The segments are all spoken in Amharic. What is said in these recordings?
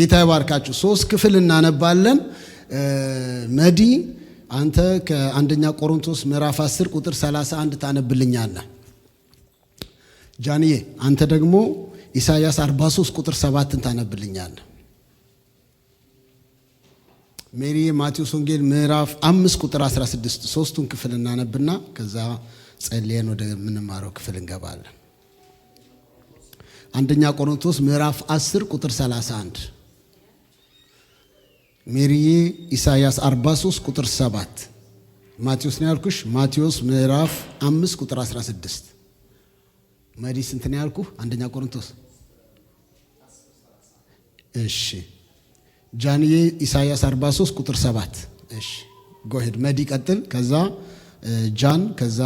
ጌታ ይባርካችሁ። 3 ክፍል እናነባለን። መዲ አንተ ከአንደኛ ቆሮንቶስ ምዕራፍ 10 ቁጥር 31 ታነብልኛለህ። ጃንዬ አንተ ደግሞ ኢሳይያስ 43 ቁጥር 7 ታነብልኛለህ። ሜሪ ማቴዎስ ወንጌል ምዕራፍ 5 ቁጥር 16 ሶስቱን ክፍል እናነብና ከዛ ጸልየን ወደ ምንማረው ክፍል እንገባለን። አንደኛ ቆሮንቶስ ምዕራፍ 10 ቁጥር 31 ሜሪ ኢሳይያስ 43 ቁጥር 7 ማቴዎስ ነው ያልኩሽ። ማቴዎስ ምዕራፍ 5 ቁጥር 16 መዲ ስንት ነው ያልኩ? አንደኛ ቆሮንቶስ እሺ። ጃንዬ ኢሳይያስ 43 ቁጥር 7 እሺ። ጎሄድ መዲ ቀጥል። ከዛ ጃን ከዛ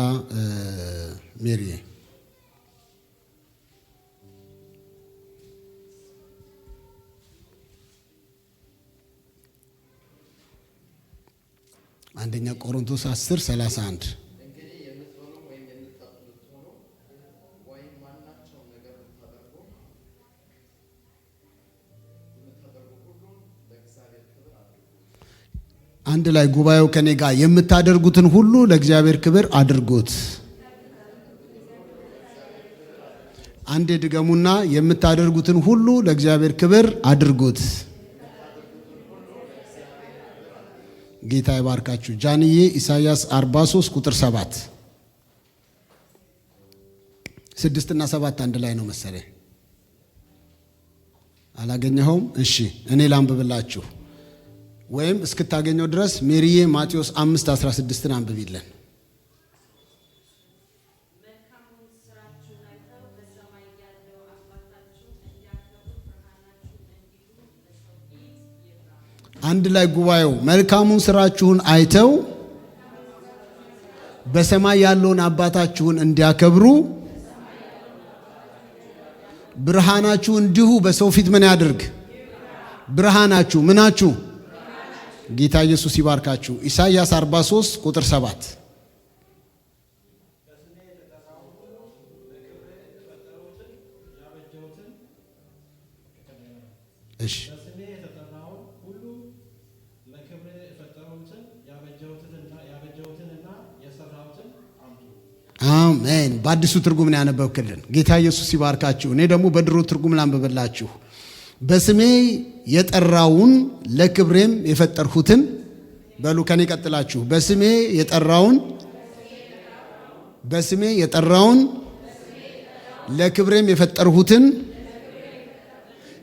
ሜሪ አንደኛ ቆሮንቶስ 10:31 አንድ ላይ ጉባኤው ከኔ ጋር የምታደርጉትን ሁሉ ለእግዚአብሔር ክብር አድርጉት። አንዴ ድገሙና የምታደርጉትን ሁሉ ለእግዚአብሔር ክብር አድርጉት። ጌታ ይባርካችሁ። ጃንዬ ኢሳይያስ 43 ቁጥር 7 6 እና 7 አንድ ላይ ነው መሰለኝ። አላገኘኸውም? እሺ እኔ ላንብብላችሁ ወይም እስክታገኘው ድረስ ሜሪዬ ማቴዎስ 5:16 አንብቢልን። አንድ ላይ ጉባኤው መልካሙን ስራችሁን አይተው በሰማይ ያለውን አባታችሁን እንዲያከብሩ ብርሃናችሁ እንዲሁ በሰው ፊት ምን ያድርግ? ብርሃናችሁ ምናችሁ? ጌታ ኢየሱስ ይባርካችሁ። ኢሳይያስ 43 ቁጥር 7 እሺ። አሜን። በአዲሱ ትርጉም ነው ያነበብክልን። ጌታ ኢየሱስ ይባርካችሁ። እኔ ደግሞ በድሮ ትርጉም ላንብብላችሁ። በስሜ የጠራውን ለክብሬም የፈጠርሁትን በሉ ከኔ ቀጥላችሁ። በስሜ የጠራውን ለክብሬም የፈጠርሁትን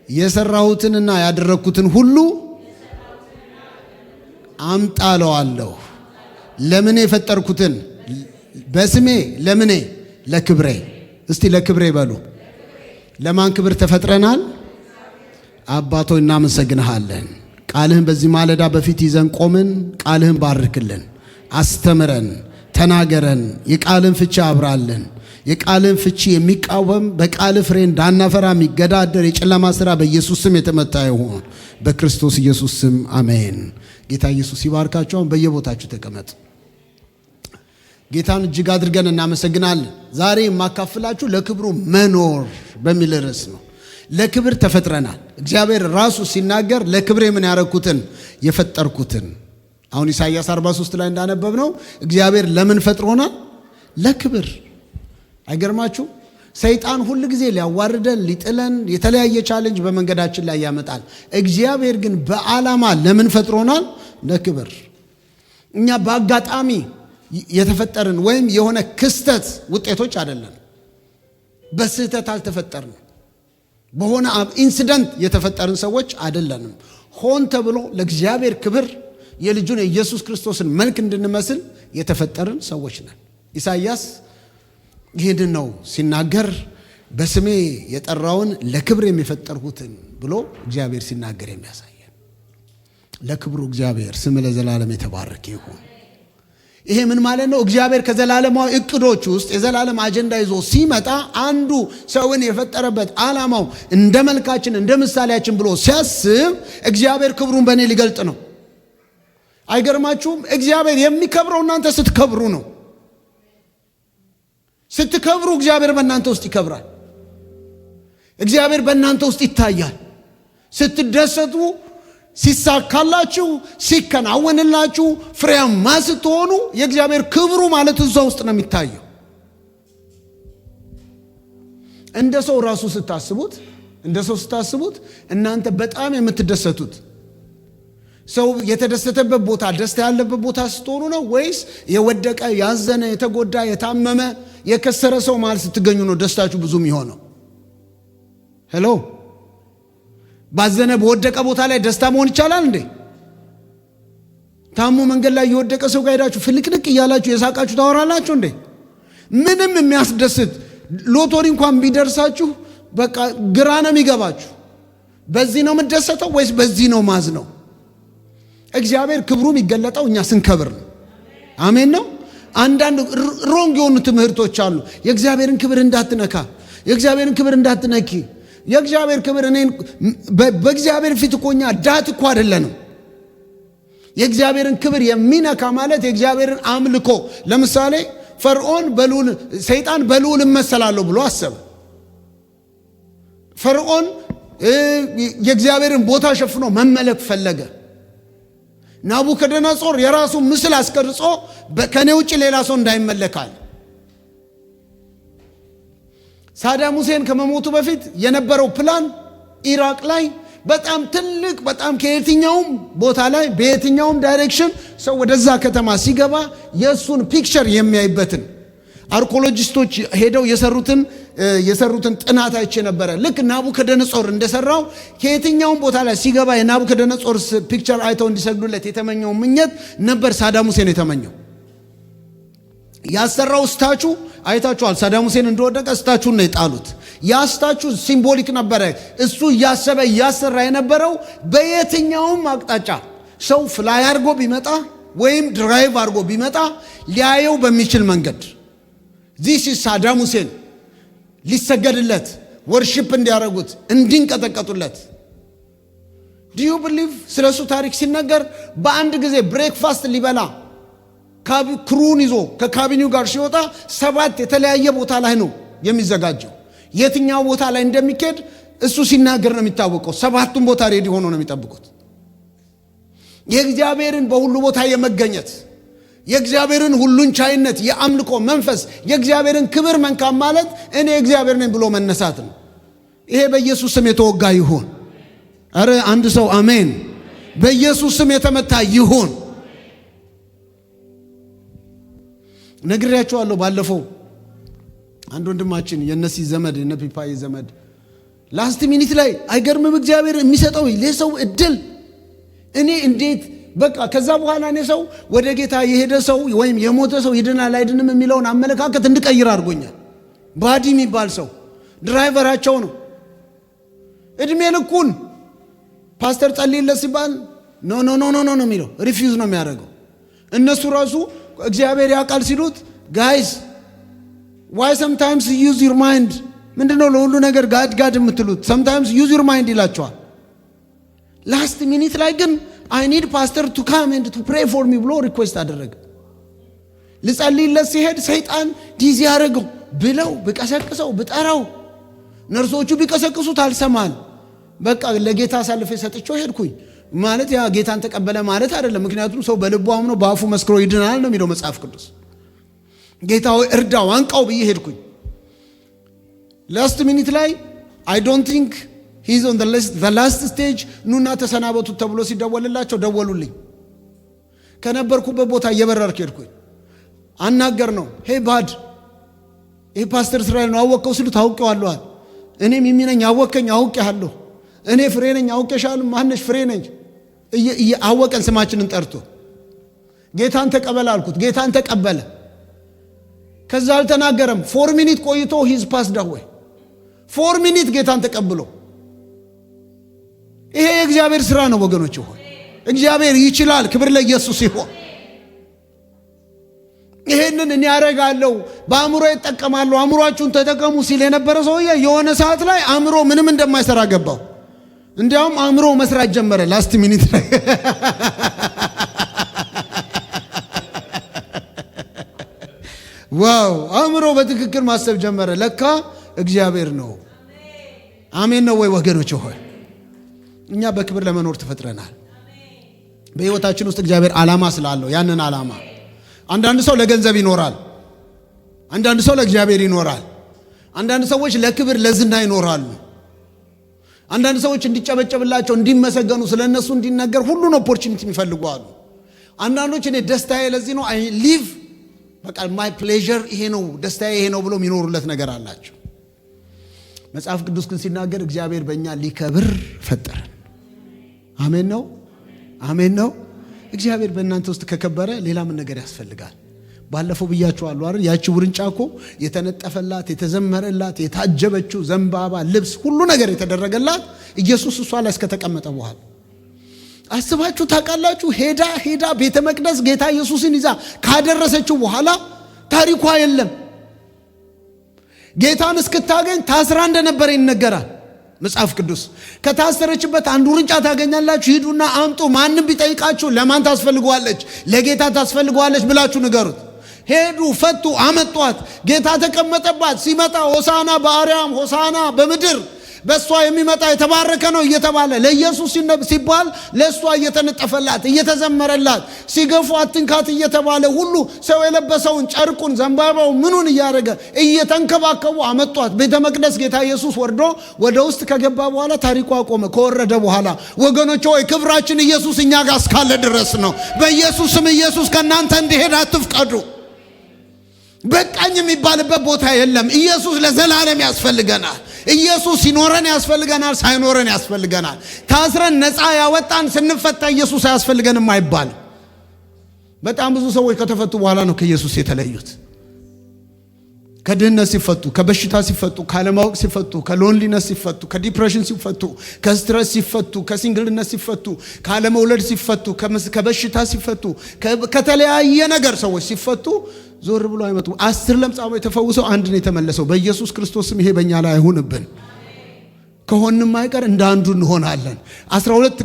የሰራሁትንና ያደረግኩትን ሁሉ አምጣለዋለሁ። ለምን የፈጠርኩትን በስሜ ለምኔ? ለክብሬ። እስቲ ለክብሬ በሉ። ለማን ክብር ተፈጥረናል? አባቶ እናመሰግንሃለን። ቃልህን በዚህ ማለዳ በፊት ይዘን ቆምን። ቃልህን ባርክልን፣ አስተምረን፣ ተናገረን። የቃልን ፍቺ አብራልን። የቃልን ፍቺ የሚቃወም በቃል ፍሬ እንዳናፈራ የሚገዳደር የጨለማ ሥራ በኢየሱስ ስም የተመታ ይሁን። በክርስቶስ ኢየሱስ ስም አሜን። ጌታ ኢየሱስ ይባርካችሁ። አሁን በየቦታችሁ ተቀመጡ። ጌታን እጅግ አድርገን እናመሰግናለን። ዛሬ የማካፍላችሁ ለክብሩ መኖር በሚል ርዕስ ነው። ለክብር ተፈጥረናል። እግዚአብሔር ራሱ ሲናገር ለክብሬ ምን ያረኩትን? የፈጠርኩትን። አሁን ኢሳይያስ 43 ላይ እንዳነበብነው እግዚአብሔር ለምን ፈጥሮናል? ለክብር። አይገርማችሁ? ሰይጣን ሁል ጊዜ ሊያዋርደን፣ ሊጥለን የተለያየ ቻሌንጅ በመንገዳችን ላይ ያመጣል። እግዚአብሔር ግን በዓላማ ለምን ፈጥሮናል? ለክብር። እኛ በአጋጣሚ የተፈጠርን ወይም የሆነ ክስተት ውጤቶች አይደለም። በስህተት አልተፈጠርንም። በሆነ ኢንሲደንት የተፈጠርን ሰዎች አይደለንም። ሆን ተብሎ ለእግዚአብሔር ክብር የልጁን የኢየሱስ ክርስቶስን መልክ እንድንመስል የተፈጠርን ሰዎች ነን። ኢሳይያስ ይህንን ነው ሲናገር፣ በስሜ የጠራውን ለክብር የሚፈጠርሁትን ብሎ እግዚአብሔር ሲናገር የሚያሳየን። ለክብሩ እግዚአብሔር ስም ለዘላለም የተባረከ ይሁን። ይሄ ምን ማለት ነው? እግዚአብሔር ከዘላለማዊ እቅዶች ውስጥ የዘላለም አጀንዳ ይዞ ሲመጣ አንዱ ሰውን የፈጠረበት ዓላማው እንደ መልካችን እንደ ምሳሌያችን ብሎ ሲያስብ እግዚአብሔር ክብሩን በእኔ ሊገልጥ ነው። አይገርማችሁም? እግዚአብሔር የሚከብረው እናንተ ስትከብሩ ነው። ስትከብሩ እግዚአብሔር በእናንተ ውስጥ ይከብራል። እግዚአብሔር በእናንተ ውስጥ ይታያል። ስትደሰቱ፣ ሲሳካላችሁ፣ ሲከናወንላችሁ፣ ፍሬያማ ስትሆኑ የእግዚአብሔር ክብሩ ማለት እዛ ውስጥ ነው የሚታየው። እንደ ሰው ራሱ ስታስቡት እናንተ በጣም የምትደሰቱት ሰው የተደሰተበት ቦታ ደስታ ያለበት ቦታ ስትሆኑ ነው ወይስ የወደቀ ያዘነ የተጎዳ የታመመ የከሰረ ሰው ማለት ስትገኙ ነው ደስታችሁ ብዙ የሚሆነው? ሄሎ፣ ባዘነ በወደቀ ቦታ ላይ ደስታ መሆን ይቻላል እንዴ? ታሙ መንገድ ላይ የወደቀ ሰው ጋር ሄዳችሁ ፍልቅልቅ እያላችሁ የሳቃችሁ ታወራላችሁ እንዴ? ምንም የሚያስደስት ሎቶሪ እንኳን ቢደርሳችሁ በቃ ግራ ነው የሚገባችሁ። በዚህ ነው የምትደሰተው ወይስ በዚህ ነው ማዝ ነው? እግዚአብሔር ክብሩ የሚገለጠው እኛ ስንከብር ነው። አሜን ነው። አንዳንድ ሮንግ የሆኑ ትምህርቶች አሉ። የእግዚአብሔርን ክብር እንዳትነካ፣ የእግዚአብሔርን ክብር እንዳትነኪ። የእግዚአብሔር ክብር በእግዚአብሔር ፊት እኮ እኛ ዳት እኮ አይደለንም። የእግዚአብሔርን ክብር የሚነካ ማለት የእግዚአብሔርን አምልኮ። ለምሳሌ ፈርዖን ሰይጣን በልዑል እመሰላለሁ ብሎ አሰበ። ፈርዖን የእግዚአብሔርን ቦታ ሸፍኖ መመለክ ፈለገ። ናቡከደነጾር የራሱ ምስል አስቀርጾ ከኔ ውጭ ሌላ ሰው እንዳይመለካል። ሳዳም ሁሴን ከመሞቱ በፊት የነበረው ፕላን ኢራቅ ላይ በጣም ትልቅ በጣም ከየትኛውም ቦታ ላይ በየትኛውም ዳይሬክሽን ሰው ወደዛ ከተማ ሲገባ የእሱን ፒክቸር የሚያይበትን አርኮሎጂስቶች ሄደው የሰሩትን ጥናት አይቼ ነበረ። ልክ ናቡከደነጾር እንደሰራው ከየትኛውም ቦታ ላይ ሲገባ የናቡከደነጾር ፒክቸር አይተው እንዲሰግዱለት የተመኘው ምኞት ነበር ሳዳም ሁሴን የተመኘው። ያሰራው ስታቹ አይታችኋል። ሳዳም ሁሴን እንደወደቀ ስታቹን ነው የጣሉት። ያ ስታቹ ሲምቦሊክ ነበረ። እሱ እያሰራ የነበረው በየትኛውም አቅጣጫ ሰው ፍላይ አድርጎ ቢመጣ ወይም ድራይቭ አድርጎ ቢመጣ ሊያየው በሚችል መንገድ ዚስ ሳዳም ሁሴን ሊሰገድለት፣ ወርሺፕ እንዲያደርጉት፣ እንዲንቀጠቀጡለት። ዲዩ ብሊቭ ስለሱ ታሪክ ሲነገር በአንድ ጊዜ ብሬክፋስት ሊበላ ክሩን ይዞ ከካቢኔው ጋር ሲወጣ 7 የተለያየ ቦታ ላይ ነው የሚዘጋጀው። የትኛው ቦታ ላይ እንደሚኬድ እሱ ሲናገር ነው የሚታወቀው። 7ቱም ቦታ ሬዲ ሆኖ ነው የሚጠብቁት። የእግዚአብሔርን በሁሉ ቦታ የመገኘት የእግዚአብሔርን ሁሉን ቻይነት የአምልኮ መንፈስ የእግዚአብሔርን ክብር መንካም ማለት እኔ እግዚአብሔር ነኝ ብሎ መነሳት ነው። ይሄ በኢየሱስ ስም የተወጋ ይሁን። አረ አንድ ሰው አሜን። በኢየሱስ ስም የተመታ ይሁን። ነግሬያቸዋለሁ ባለፈው አንድ ወንድማችን የነሲ ዘመድ የነፒፓይ ዘመድ ላስት ሚኒት ላይ አይገርምም እግዚአብሔር የሚሰጠው ለሰው እድል። እኔ እንዴት በቃ ከዛ በኋላ እኔ ሰው ወደ ጌታ የሄደ ሰው ወይም የሞተ ሰው ይድናል አይድንም የሚለውን አመለካከት እንድቀይር አድርጎኛል። ባዲ የሚባል ሰው ድራይቨራቸው ነው። እድሜ ልኩን ፓስተር ጸልይለት ሲባል ኖ ኖ ኖ ኖ ነው የሚለው፣ ሪፊውዝ ነው የሚያደርገው። እነሱ ራሱ እግዚአብሔር ያውቃል ሲሉት ጋይስ ዋይ ሰምታይምስ ዩዝ ዩር ማይንድ፣ ምንድነው ለሁሉ ነገር ጋድ የምትሉት? ሰምታይምስ ዩዝ ዩር ማይንድ ይላቸዋል። ላስት ሚኒት ላይ ግን አይ ኒድ ፓስተር ቱ ካም ኤንድ ቱ ፕሬይ ፎር ሚ ብሎ ሪኩዌስት አደረገ። ልጸልይለት ሲሄድ ሰይጣን ዲዚ ያደረገው ብለው ብቀሰቅሰው ብጠራው ነርሶቹ ቢቀሰቅሱት አልሰማል። በቃ ለጌታ አሳልፌ ሰጥቼው ሄድኩኝ። ማለት ያ ጌታን ተቀበለ ማለት አይደለም። ምክንያቱም ሰው በልቡ አምኖ በአፉ መስክሮ ይድናል ነው የሚለው መጽሐፍ ቅዱስ። ጌታ ሆይ እርዳው አንቃው ብዬ ሄድኩኝ። ላስት ሚኒት ላይ አይ ዶንት ቲንክ ሂዝ ኦን ዘ ላስት ስቴጅ ኑና ተሰናበቱት ተብሎ ሲደወልላቸው ደወሉልኝ። ከነበርኩበት ቦታ እየበረርኩ ሄድኩኝ። አናገር ነው ሄይ ባድ ይሄ ፓስተር እስራኤል ነው አወቀው ሲሉት አውቄዋለሁ። እኔም የሚነኝ አወቀኝ አውቄሃለሁ። እኔ ፍሬ ነኝ አውቄሻለሁ። ማነሽ? ፍሬ ነኝ። አወቀን ስማችንን ጠርቶ ጌታን ተቀበለ አልኩት። ጌታን ተቀበለ። ከዛ አልተናገረም። 4 ሚኒት ቆይቶ ሂዝ ፓስድ አዌይ። 4 ሚኒት ጌታን ተቀብሎ። ይሄ የእግዚአብሔር ስራ ነው ወገኖች ሆይ። እግዚአብሔር ይችላል። ክብር ለኢየሱስ ይሁን። ይሄንን እኔ ያረጋለሁ በአእምሮ ይጠቀማለሁ አእምሮአችሁን ተጠቀሙ ሲል የነበረ ሰውዬ የሆነ ሰዓት ላይ አእምሮ ምንም እንደማይሰራ ገባው። እንዲያውም አእምሮ መስራት ጀመረ ላስት ሚኒት ላይ። ዋው! አእምሮ በትክክል ማሰብ ጀመረ። ለካ እግዚአብሔር ነው። አሜን ነው ወይ ወገኖች ሆይ? እኛ በክብር ለመኖር ተፈጥረናል። በህይወታችን ውስጥ እግዚአብሔር ዓላማ ስላለው ያንን ዓላማ አንዳንድ ሰው ለገንዘብ ይኖራል፣ አንዳንድ ሰው ለእግዚአብሔር ይኖራል። አንዳንድ ሰዎች ለክብር ለዝና ይኖራሉ። አንዳንድ ሰዎች እንዲጨበጨብላቸው እንዲመሰገኑ ስለነሱ እንዲነገር ሁሉን ኦፖርቹኒቲ ይፈልጋሉ። አንዳንዶች እኔ ደስታዬ ለዚህ ነው አይ ሊቭ በቃ ማይ ፕሌዠር ይሄ ነው ደስታዬ ይሄ ነው ብሎ የሚኖሩለት ነገር አላቸው። መጽሐፍ ቅዱስ ግን ሲናገር እግዚአብሔር በእኛ ሊከብር ፈጠረን። አሜን ነው፣ አሜን ነው። እግዚአብሔር በእናንተ ውስጥ ከከበረ ሌላ ምን ነገር ያስፈልጋል? ባለፈው ብያችኋለሁ አይደል? ያቺ ውርንጫ እኮ የተነጠፈላት የተዘመረላት የታጀበችው ዘንባባ ልብስ ሁሉ ነገር የተደረገላት ኢየሱስ እሷ ላይ እስከተቀመጠ በኋላ አስባችሁ ታውቃላችሁ? ሄዳ ቤተ መቅደስ ጌታ ኢየሱስን ይዛ ካደረሰችው በኋላ ታሪኳ የለም። ጌታን እስክታገኝ ታስራ እንደነበረ ይነገራል መጽሐፍ ቅዱስ። ከታሰረችበት አንድ ውርንጫ ታገኛላችሁ፣ ሂዱና አምጡ። ማንም ቢጠይቃችሁ ለማን ታስፈልጓለች? ለጌታ ታስፈልጓለች ብላችሁ ንገሩት። ሄዱ፣ ፈቱ፣ አመጧት። ጌታ ተቀመጠባት። ሲመጣ ሆሳና በአርያም ሆሳና በምድር በሷ የሚመጣ የተባረከ ነው እየተባለ ለኢየሱስ ሲባል ለሷ እየተነጠፈላት እየተዘመረላት ሲገፉ አትንካት እየተባለ ሁሉ ሰው የለበሰውን ጨርቁን ዘንባባው ምኑን እያደረገ እየተንከባከቡ አመጧት ቤተ መቅደስ። ጌታ ኢየሱስ ወርዶ ወደ ውስጥ ከገባ በኋላ ታሪኩ አቆመ። ከወረደ በኋላ ወገኖች ሆይ ክብራችን ኢየሱስ እኛ ጋር እስካለ ድረስ ነው። በኢየሱስ ስም ኢየሱስ ከናንተ እንዲሄድ አትፍቀዱ። በቃኝ የሚባልበት ቦታ የለም። ኢየሱስ ለዘላለም ያስፈልገናል። ኢየሱስ ሲኖረን ያስፈልገናል፣ ሳይኖረን ያስፈልገናል። ታስረን ነፃ ያወጣን ስንፈታ ኢየሱስ አያስፈልገንም አይባል። በጣም ብዙ ሰዎች ከተፈቱ በኋላ ነው ከኢየሱስ የተለዩት። ከድህነት ሲፈቱ፣ ከበሽታ ሲፈቱ፣ ካለማወቅ ሲፈቱ፣ ከሎንሊነስ ሲፈቱ፣ ከዲፕሬሽን ሲፈቱ፣ ከስትረስ ሲፈቱ፣ ከሲንግልነት ሲፈቱ፣ ካለመውለድ ሲፈቱ፣ ከበሽታ ሲፈቱ፣ ከተለያየ ነገር ሰዎች ሲፈቱ ዞር ብሎ አይመጡ። 10 ለምጻም የተፈወሰው አንድ ነው የተመለሰው። በኢየሱስ ክርስቶስም ይሄ በእኛ ላይ አይሁንብን። ከሆንም አይቀር እንደ አንዱ እንሆናለን። 12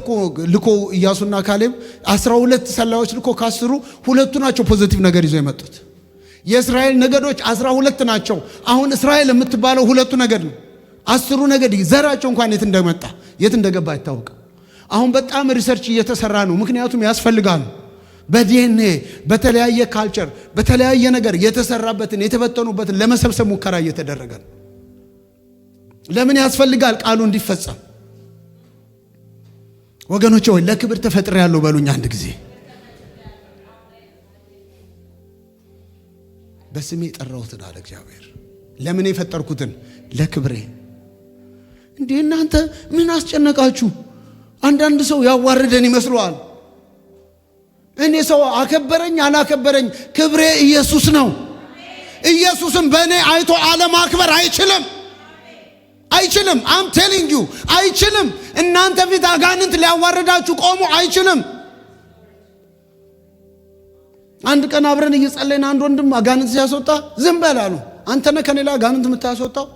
ልኮ ኢያሱና ካሌብ 12 ሰላዮች ልኮ ካስሩ ሁለቱ ናቸው ፖዚቲቭ ነገር ይዘው የመጡት። የእስራኤል ነገዶች 12 ናቸው። አሁን እስራኤል የምትባለው ሁለቱ ነገድ ነው። 10ሩ ነገድ ዘራቸው እንኳን የት እንደመጣ የት እንደገባ አይታወቅም። አሁን በጣም ሪሰርች እየተሰራ ነው። ምክንያቱም ያስፈልጋል። በዲኤንኤ በተለያየ ካልቸር በተለያየ ነገር የተሰራበትን የተበተኑበትን ለመሰብሰብ ሙከራ እየተደረገ ነው። ለምን ያስፈልጋል? ቃሉ እንዲፈጸም። ወገኖቼ ሆይ ለክብር ተፈጥሬያለሁ በሉኝ አንድ ጊዜ። በስሜ የጠራሁትን አለ እግዚአብሔር። ለምን የፈጠርኩትን? ለክብሬ። እንዴ እናንተ ምን አስጨነቃችሁ? አንዳንድ ሰው ያዋረደን ይመስለዋል። እኔ ሰው አከበረኝ አላከበረኝ ክብሬ ኢየሱስ ነው። ኢየሱስም በእኔ አይቶ አለማክበር አይችልም። አም ቴሊንግ ዩ አይችልም። እናንተ ፊት አጋንንት ሊያዋርዳችሁ ቆሞ አይችልም። አንድ ቀን አብረን እየጸለይን አንድ ወንድም አጋንንት ሲያስወጣ ዝም በላሉ። አንተ ነህ ከኔ ላይ አጋንንት የምታስወጣው?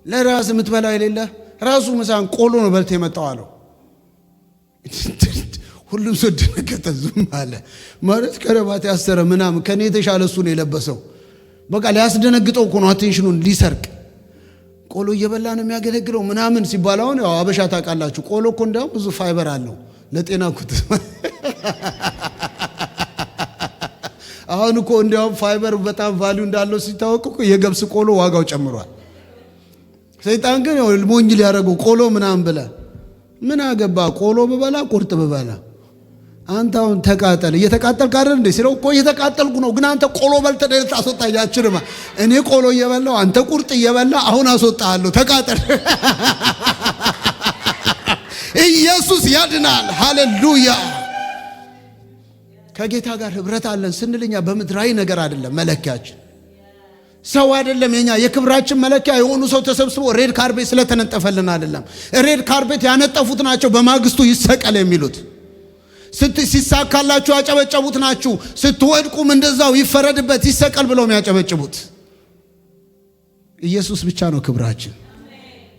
ለራስ የምትበላው የሌለ ራሱ ምሳን ቆሎ ነው በልቶ የመጣው አለው። ሁሉም ሰው ደነገጠ፣ ዝም አለ። ማለት ከረባት ያሰረ ምናምን ከኔ የተሻለ እሱ ነው የለበሰው። በቃ ሊያስደነግጠው እኮ ነው፣ አቴንሽኑን ሊሰርቅ። ቆሎ እየበላ ነው የሚያገለግለው ምናምን ሲባል አሁን ያው አበሻ ታውቃላችሁ፣ ቆሎ እኮ እንደው ብዙ ፋይበር አለው ለጤና ኩት። አሁን እኮ እንደው ፋይበር በጣም ቫልዩ እንዳለው ሲታወቅ እኮ የገብስ ቆሎ ዋጋው ጨምሯል። ሰይጣን ግን ሞኝ ሊያደርገው ቆሎ ምናምን ብላ ምን አገባ? ቆሎ በበላ ቁርጥ በበላ አንተ አሁን ተቃጠል። እየተቃጠልክ አይደል እንዴ? ሲለው እኮ እየተቃጠልኩ ነው፣ ግን አንተ ቆሎ በልተህ ደልታ አስወጣኝ አችልማ። እኔ ቆሎ እየበላው አንተ ቁርጥ እየበላ አሁን አስወጣለሁ፣ ተቃጠል። ኢየሱስ ያድናል። ሃሌሉያ። ከጌታ ጋር ህብረት አለን ስንልኛ በምድራዊ ነገር አይደለም መለኪያችን፣ ሰው አይደለም። የኛ የክብራችን መለኪያ የሆኑ ሰው ተሰብስቦ ሬድ ካርፔት ስለተነጠፈልን አይደለም። ሬድ ካርፔት ያነጠፉት ናቸው በማግስቱ ይሰቀል የሚሉት። ሲሳካላችሁ ያጨበጨቡት ናችሁ። ስትወድቁም እንደዛው ይፈረድበት ይሰቀል ብለው የሚያጨበጭቡት። ኢየሱስ ብቻ ነው ክብራችን።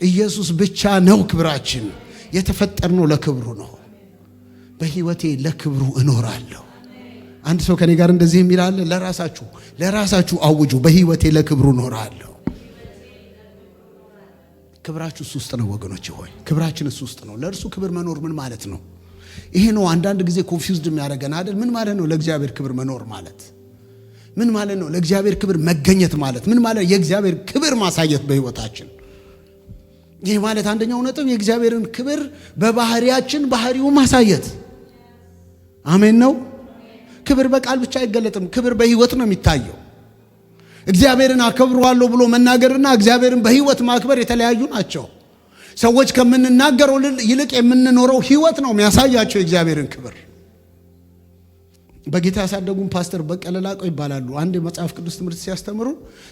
ኢየሱስ ብቻ ነው ክብራችን። የተፈጠርነው ለክብሩ ነው። በህይወቴ ለክብሩ እኖራለሁ። አንድ ሰው ከኔ ጋር እንደዚህ የሚላል፣ ለራሳችሁ አውጁ። በህይወቴ ለክብሩ እኖራለሁ። ክብራችሁ እሱ ውስጥ ነው ወገኖች ሆይ፣ ክብራችን እሱ ውስጥ ነው። ለእርሱ ክብር መኖር ምን ማለት ነው? ይሄ ነው አንዳንድ ጊዜ ኮንፊውዝድ የሚያደርገን አይደል? ምን ማለት ነው ለእግዚአብሔር ክብር መኖር ማለት? ምን ማለት ነው ለእግዚአብሔር ክብር መገኘት ማለት? ምን ማለት የእግዚአብሔር ክብር ማሳየት በህይወታችን? ይህ ማለት አንደኛው ነጥብ የእግዚአብሔርን ክብር በባህሪያችን ባህሪው ማሳየት። አሜን ነው። ክብር በቃል ብቻ አይገለጥም። ክብር በህይወት ነው የሚታየው። እግዚአብሔርን አከብረዋለሁ ብሎ መናገርና እግዚአብሔርን በህይወት ማክበር የተለያዩ ናቸው። ሰዎች ከምንናገረው ይልቅ የምንኖረው ህይወት ነው የሚያሳያቸው የእግዚአብሔርን ክብር። በጌታ ያሳደጉን ፓስተር በቀለ ላቀው ይባላሉ። አንድ የመጽሐፍ ቅዱስ ትምህርት ሲያስተምሩ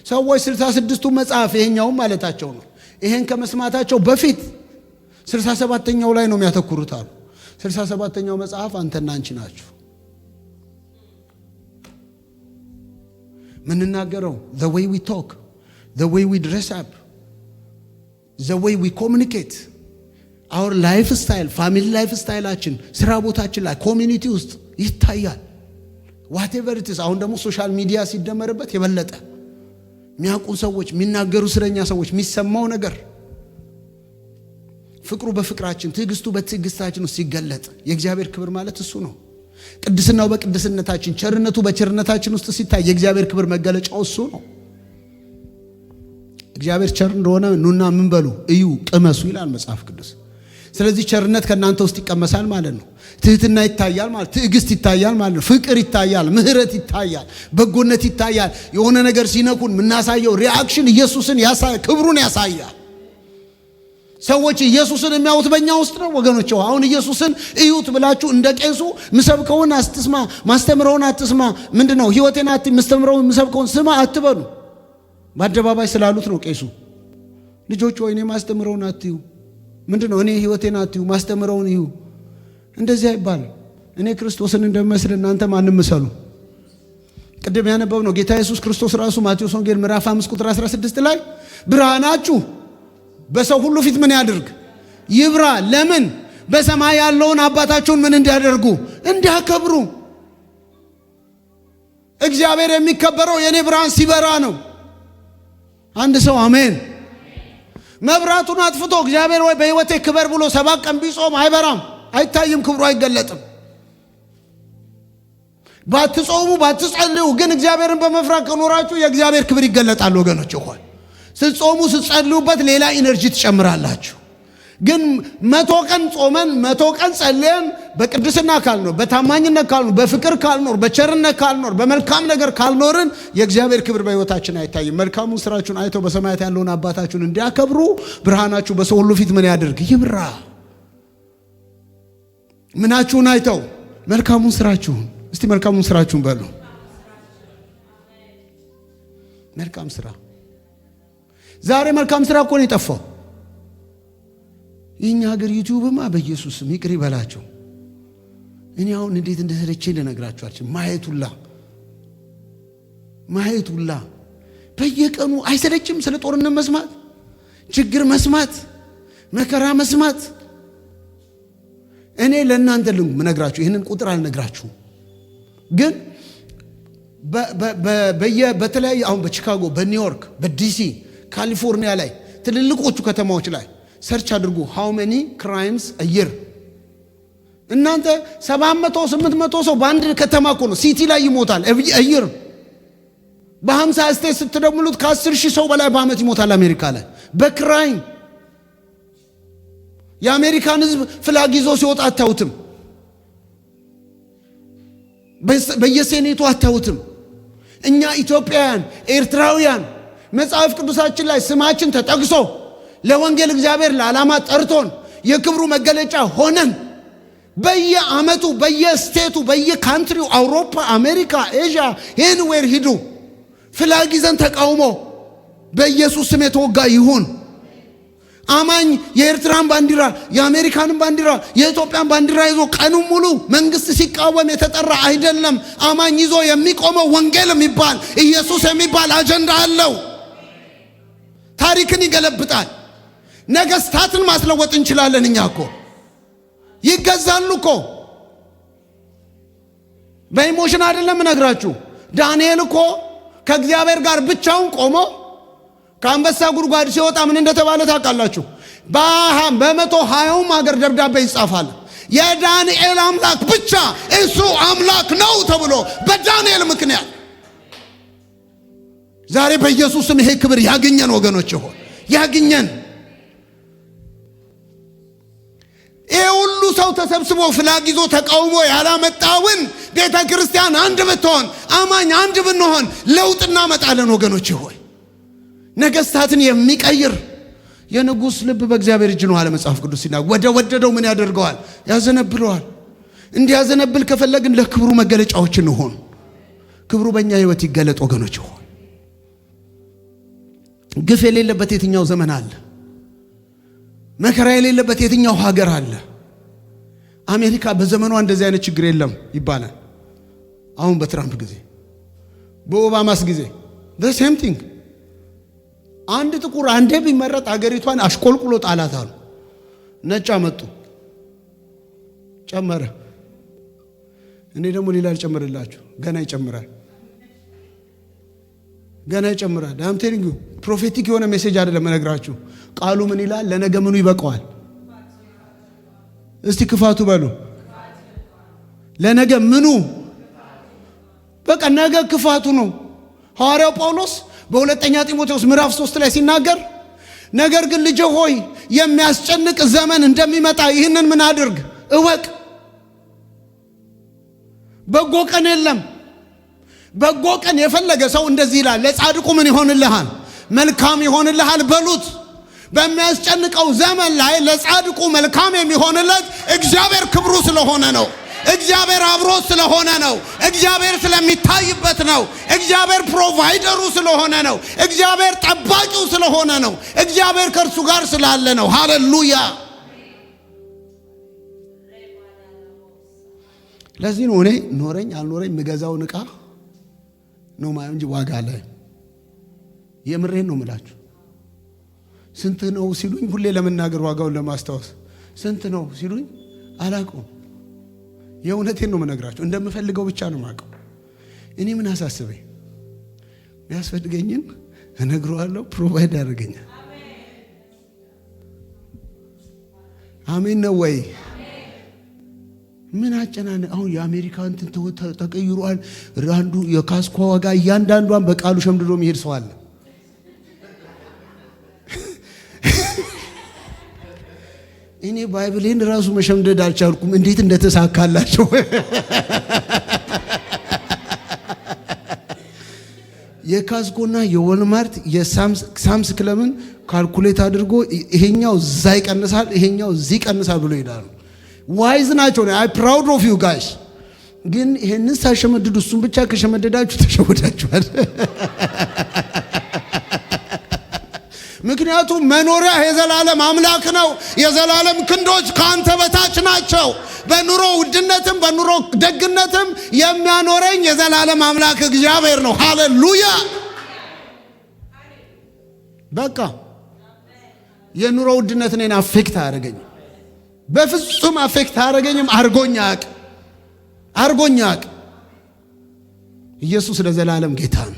ሰዎች 66ቱ መጽሐፍ ይሄኛው ማለታቸው ነው። ይሄን ከመስማታቸው በፊት 67ኛው ላይ ነው የሚያተኩሩት አሉ። 67ኛው መጽሐፍ አንተና አንቺ ናችሁ። ምንናገረው the way we talk, the way we dress up, the way we communicate, our lifestyle, family lifestyleአችን ስራ ቦታችን ላይ ኮሚኒቲ ውስጥ ይታያል። whatever it is። አሁን ደግሞ ሶሻል ሚዲያ ሲደመርበት የበለጠ የሚያውቁን ሰዎች፣ የሚናገሩ ስለኛ ሰዎች የሚሰማው ነገር፣ ፍቅሩ በፍቅራችን፣ ትዕግስቱ በትዕግስታችን ውስጥ ሲገለጥ የእግዚአብሔር ክብር ማለት እሱ ነው። ቅድስናው በቅድስነታችን፣ ቸርነቱ በቸርነታችን ውስጥ ሲታይ የእግዚአብሔር ክብር መገለጫው እሱ ነው። እግዚአብሔር ቸር እንደሆነ ኑና ምን በሉ እዩ ቅመሱ ይላል መጽሐፍ ቅዱስ። ስለዚህ ቸርነት ከናንተ ውስጥ ይቀመሳል ማለት ነው። ትህትና ይታያል ማለት፣ ትዕግስት ይታያል ማለት ነው። ፍቅር ይታያል፣ ምህረት ይታያል፣ በጎነት ይታያል። የሆነ ነገር ሲነኩን የምናሳየው ሪአክሽን ኢየሱስን ያሳያል፣ ክብሩን ያሳያል። ሰዎች ኢየሱስን የሚያዩት በእኛ ውስጥ ነው ወገኖች። አሁን ኢየሱስን እዩት ብላችሁ እንደ ቄሱ ምሰብከውን አትስማ፣ ማስተምረውን አትስማ፣ ምንድነው ህይወቴን አትምስተምረውን ምሰብከውን ስማ አትበሉ። በአደባባይ ስላሉት ነው ቄሱ። ልጆች ወይ እኔ ማስተምረውን አትዩ፣ ምንድነው እኔ ህይወቴን አትዩ፣ ማስተምረውን እዩ። እንደዚህ አይባል። እኔ ክርስቶስን እንደመስል እናንተ ማንም ምሰሉ። ቅድም ያነበብነው ጌታ ኢየሱስ ክርስቶስ ራሱ ማቴዎስ ወንጌል ምዕራፍ 5 ቁጥር 16 ላይ ብርሃናችሁ በሰው ሁሉ ፊት ምን ያድርግ? ይብራ። ለምን? በሰማይ ያለውን አባታችሁን ምን እንዲያደርጉ? እንዲያከብሩ። እግዚአብሔር የሚከበረው የኔ ብርሃን ሲበራ ነው። አንድ ሰው አሜን። መብራቱን አጥፍቶ እግዚአብሔር ወይ በህይወቴ ክበር ብሎ 7 ቀን ቢጾም አይበራም፣ አይታይም፣ ክብሩ አይገለጥም። ባትጾሙ ባትጸልዩ ግን እግዚአብሔርን በመፍራት ከኖራችሁ የእግዚአብሔር ክብር ይገለጣል ወገኖች ሆይ። ስትጾሙ ስትጸልዩበት ሌላ ኢነርጂ ትጨምራላችሁ። ግን 100 ቀን ጾመን 100 ቀን ጸልየን በቅድስና ካልኖር፣ በታማኝነት ካልኖር፣ በፍቅር ካልኖር፣ በቸርነት ካልኖር፣ በመልካም ነገር ካልኖርን የእግዚአብሔር ክብር በህይወታችን አይታይም። መልካሙን ስራችሁን አይተው በሰማያት ያለውን አባታችሁን እንዲያከብሩ ብርሃናችሁ በሰው ሁሉ ፊት ምን ያድርግ? ይብራ። ምናችሁን አይተው? መልካሙን ስራችሁን። እስቲ መልካሙን ስራችሁን በሉ። መልካም ስራ። ዛሬ መልካም ስራ እኮ ነው የጠፋው። የኛ ሀገር ዩቲዩብማ በኢየሱስም ይቅር ይበላቸው። እኔ አሁን እንዴት እንደሰለቼ ልነግራችኋለሁ። ማየቱላ በየቀኑ አይሰለችም? ስለ ጦርነት መስማት፣ ችግር መስማት፣ መከራ መስማት። እኔ ለእናንተ ልነግራችሁ ይህንን ቁጥር አልነግራችሁም፣ ግን በተለያየ አሁን በቺካጎ፣ በኒውዮርክ፣ በዲሲ፣ ካሊፎርኒያ ላይ ትልልቆቹ ከተማዎች ላይ ሰርች አድርጉ how many crimes a year። እናንተ 700-800 ሰው በአንድ ከተማ እኮ ነው ሲቲ ላይ ይሞታል a year። በ50 ስቴት ስትደምሉት ከ10,000 ሰው በላይ በአመት ይሞታል አሜሪካ ላይ በክራይም። የአሜሪካን ህዝብ ፍላግ ይዞ ሲወጣ አታዩትም? በየሴኔቱ አታዩትም? እኛ ኢትዮጵያውያን፣ ኤርትራውያን መጽሐፍ ቅዱሳችን ላይ ስማችን ተጠቅሶ ለወንጌል እግዚአብሔር ለዓላማ ጠርቶን የክብሩ መገለጫ ሆነን በየአመቱ በየስቴቱ በየካንትሪው አውሮፓ፣ አሜሪካ፣ ኤዥያ ኤኒዌር ሂዱ ፍላግ ይዘን ተቃውሞ በኢየሱስ ስም የተወጋ ይሁን። አማኝ የኤርትራን ባንዲራ፣ የአሜሪካንን ባንዲራ፣ የኢትዮጵያን ባንዲራ ይዞ ቀኑን ሙሉ መንግስት ሲቃወም የተጠራ አይደለም። አማኝ ይዞ የሚቆመው ወንጌል የሚባል ኢየሱስ የሚባል አጀንዳ አለው። ታሪክን ይገለብጣል። ነገስታትን ማስለወጥ እንችላለን። እኛ እኮ ይገዛሉ እኮ በኢሞሽን አይደለም እነግራችሁ። ዳንኤል እኮ ከእግዚአብሔር ጋር ብቻውን ቆሞ ከአንበሳ ጉድጓድ ሲወጣ ምን እንደተባለ ታውቃላችሁ? በ120ም ሀገር ደብዳቤ ይጻፋል። የዳንኤል አምላክ ብቻ እሱ አምላክ ነው ተብሎ በዳንኤል ምክንያት ዛሬ በኢየሱስም ይሄ ክብር ያገኘን ወገኖች ሆይ ያገኘን። ይሄ ሁሉ ሰው ተሰብስቦ ፍላግ ይዞ ተቃውሞ ያላመጣውን ቤተ ክርስቲያን አንድ ብትሆን አማኝ አንድ ብንሆን ለውጥ እናመጣለን ወገኖች ሆይ። ነገስታትን የሚቀይር የንጉስ ልብ በእግዚአብሔር እጅ ነው አለ መጽሐፍ ቅዱስ ሲናገር። ወደ ወደደው ምን ያደርገዋል? ያዘነብለዋል። እንዲያዘነብል ከፈለግን ለክብሩ መገለጫዎች እንሆን። ክብሩ በእኛ ህይወት ይገለጥ ወገኖች ሆይ። ግፍ የሌለበት የትኛው ዘመን አለ? መከራ የሌለበት የትኛው ሀገር አለ? አሜሪካ በዘመኗ እንደዚህ አይነት ችግር የለም ይባላል። አሁን በትራምፕ ጊዜ፣ በኦባማስ ጊዜ the same thing። አንድ ጥቁር አንዴ ቢመረጥ አገሪቷን አሽቆልቁሎ ጣላት አሉ። ነጭ አመጡ፣ ጨመረ። እኔ ደግሞ ሌላ ልጨምርላችሁ፣ ገና ይጨምራል፣ ገና ይጨምራል። I'm telling you ፕሮፌቲክ የሆነ ሜሴጅ አይደለም እነግራችሁ። ቃሉ ምን ይላል? ለነገ ምኑ ይበቃዋል? እስቲ ክፋቱ በሉ። ለነገ ምኑ? በቃ ነገ ክፋቱ ነው። ሐዋርያው ጳውሎስ በሁለተኛ ጢሞቴዎስ ምዕራፍ 3 ላይ ሲናገር ነገር ግን ልጄ ሆይ የሚያስጨንቅ ዘመን እንደሚመጣ ይህንን ምን አድርግ? እወቅ። በጎ ቀን የለም። በጎ ቀን የፈለገ ሰው እንደዚህ ይላል፣ ለጻድቁ ምን ይሆንልሃል? መልካም ይሆንልሃል በሉት። በሚያስጨንቀው ዘመን ላይ ለጻድቁ መልካም የሚሆንለት እግዚአብሔር ክብሩ ስለሆነ ነው። እግዚአብሔር አብሮ ስለሆነ ነው። እግዚአብሔር ስለሚታይበት ነው። እግዚአብሔር ፕሮቫይደሩ ስለሆነ ነው። እግዚአብሔር ጠባቂው ስለሆነ ነው። እግዚአብሔር ከእርሱ ጋር ስላለ ነው። ሃሌሉያ። ለዚህ ነው እኔ ኖረኝ አልኖረኝ ምገዛውን ዕቃ ነው ማለት እንጂ ዋጋ ላይ የምሬን ነው የምላችሁ። ስንት ነው ሲሉኝ ሁሌ ለመናገር ዋጋውን ለማስታወስ ስንት ነው ሲሉኝ አላውቀውም። የእውነቴን ነው የምነግራችሁ። እንደምፈልገው ብቻ ነው የማውቀው። እኔ ምን አሳስበኝ? የሚያስፈልገኝን እነግረዋለሁ፣ ፕሮቫይድ ያደርገኛል። አሜን ነው ወይ? ምን አጨናነ? አሁን የአሜሪካ እንትን ተቀይሯል። አንዱ የካስኮ ዋጋ እያንዳንዷን በቃሉ ሸምድዶ የሚሄድ ሰው አለ። እኔ ባይብሌን ራሱ መሸምደድ አልቻልኩም። እንዴት እንደተሳካላቸው የካስኮና የወልማርት የሳምስ ክለብን ካልኩሌት አድርጎ ይሄኛው እዛ ይቀንሳል፣ ይሄኛው እዚህ ይቀንሳል ብሎ ይሄዳሉ። ዋይዝ ናቸው። አይ ፕራውድ ኦፍ ዩ ጋይስ። ግን ይሄንን ሳሸመድዱ እሱን ብቻ ከሸመደዳችሁ ተሸወዳችኋል። ምክንያቱም መኖሪያ የዘላለም አምላክ ነው። የዘላለም ክንዶች ካንተ በታች ናቸው። በኑሮ ውድነትም በኑሮ ደግነትም የሚያኖረኝ የዘላለም አምላክ እግዚአብሔር ነው። ሃሌሉያ። በቃ የኑሮ ውድነት እኔን አፌክት አያደርገኝም። በፍጹም አፌክት አያደርገኝም። አርጎኛቅ ኢየሱስ ለዘላለም ጌታ ነው።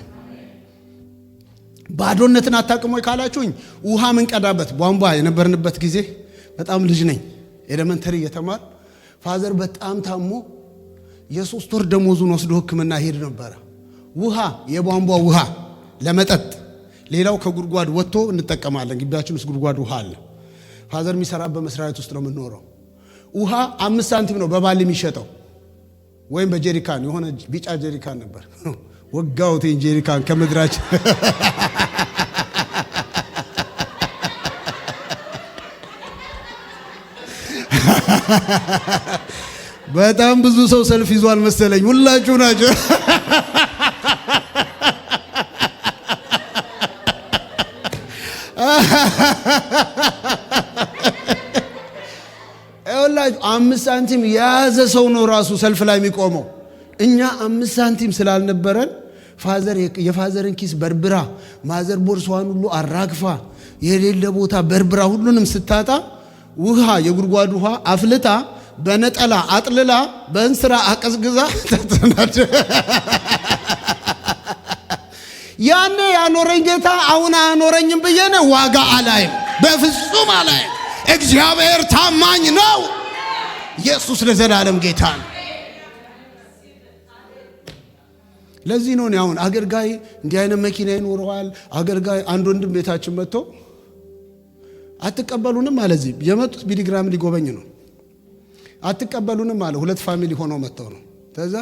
ባዶነትን አታውቅም ወይ ካላችሁኝ፣ ውሃ ምንቀዳበት ቧንቧ የነበርንበት ጊዜ በጣም ልጅ ነኝ፣ ኤሌመንተሪ እየተማር ፋዘር በጣም ታሞ የ3 ወር ደሞዙን ወስዶ ሕክምና ሄድ ነበረ። ውሃ የቧንቧ ውሃ ለመጠጥ፣ ሌላው ከጉድጓድ ወጥቶ እንጠቀማለን። ግቢያችን ውስጥ ጉድጓድ ውሃ አለ። ፋዘር የሚሰራበት መስሪያ ቤት ውስጥ ነው የምንኖረው። ውሃ 5 ሳንቲም ነው በባሊ የሚሸጠው፣ ወይም በጀሪካን የሆነ ቢጫ ጀሪካን ነበር። ወጋውት ጀሪካን ከምድራችን በጣም ብዙ ሰው ሰልፍ ይዟል መሰለኝ። ሁላችሁ ናቸው። ሁላችሁ 5 ሳንቲም የያዘ ሰው ነው ራሱ ሰልፍ ላይ የሚቆመው። እኛ 5 ሳንቲም ስላልነበረን የፋዘርን ኪስ በርብራ፣ ማዘር ቦርሷን ሁሉ አራግፋ የሌለ ቦታ በርብራ ሁሉንም ስታጣ ውሃ የጉድጓድ ውሃ አፍልታ በነጠላ አጥልላ በእንስራ አቀዝግዛ ተተናደ። ያኔ ያኖረኝ ጌታ አሁን አያኖረኝም ብዬ ነው ዋጋ አላይም፣ በፍጹም አላይም። እግዚአብሔር ታማኝ ነው። ኢየሱስ ለዘላለም ጌታ ነው። ለዚህ ነው አሁን አገልጋይ እንዲህ አይነት መኪና ይኖረዋል። አገልጋይ አንድ ወንድም ቤታችን መጥቶ አትቀበሉንም አለ። እዚህ የመጡት ቢሊግራም ሊጎበኝ ነው። አትቀበሉንም አለ። ሁለት ፋሚሊ ሆነው መጥተው ነው። ተዛ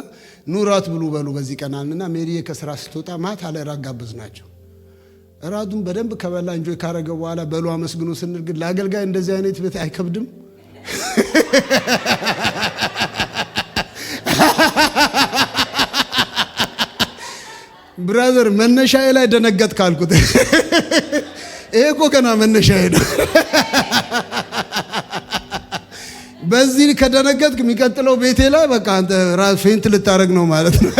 ኑራት ብሉ በሉ በዚህ ቀናልና ሜሪዬ ከስራ ስትወጣ ማታ ላይ ራት ጋበዝናቸው። እራቱን በደንብ ከበላ እንጆይ ካረገ በኋላ በሉ አመስግኑ ስንል ግን ለአገልጋይ እንደዚህ አይነት ቤት አይከብድም? ብራዘር መነሻዬ ላይ ደነገጥ ካልኩት ይሄ እኮ ገና መነሻዬ ነው። በዚህ ከደነገጥክ የሚቀጥለው ቤቴ ላይ በቃ አንተ ራስ ፌንት ልታረግ ነው ማለት ነው።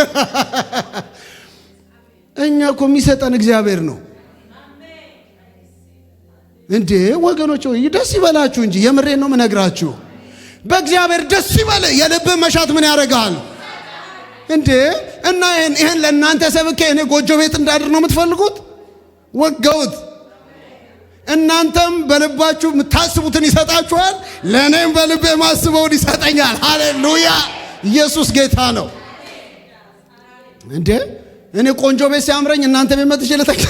እኛ እኮ የሚሰጠን እግዚአብሔር ነው እንዴ ወገኖች። ደስ ይበላችሁ እንጂ የምሬን ነው የምነግራችሁ። በእግዚአብሔር ደስ ይበል። የልብህ መሻት ምን ያደርጋል እንዴ? እና ይሄን ለእናንተ ሰብኬ እኔ ጎጆ ቤት እንዳድር ነው የምትፈልጉት? ወገውት። እናንተም በልባችሁ የምታስቡትን ይሰጣችኋል፣ ለእኔም በልቤ ማስበውን ይሰጠኛል። ሃሌሉያ! ኢየሱስ ጌታ ነው እንዴ። እኔ ቆንጆ ቤት ሲያምረኝ እናንተ ቤት መጥቼ ልተካ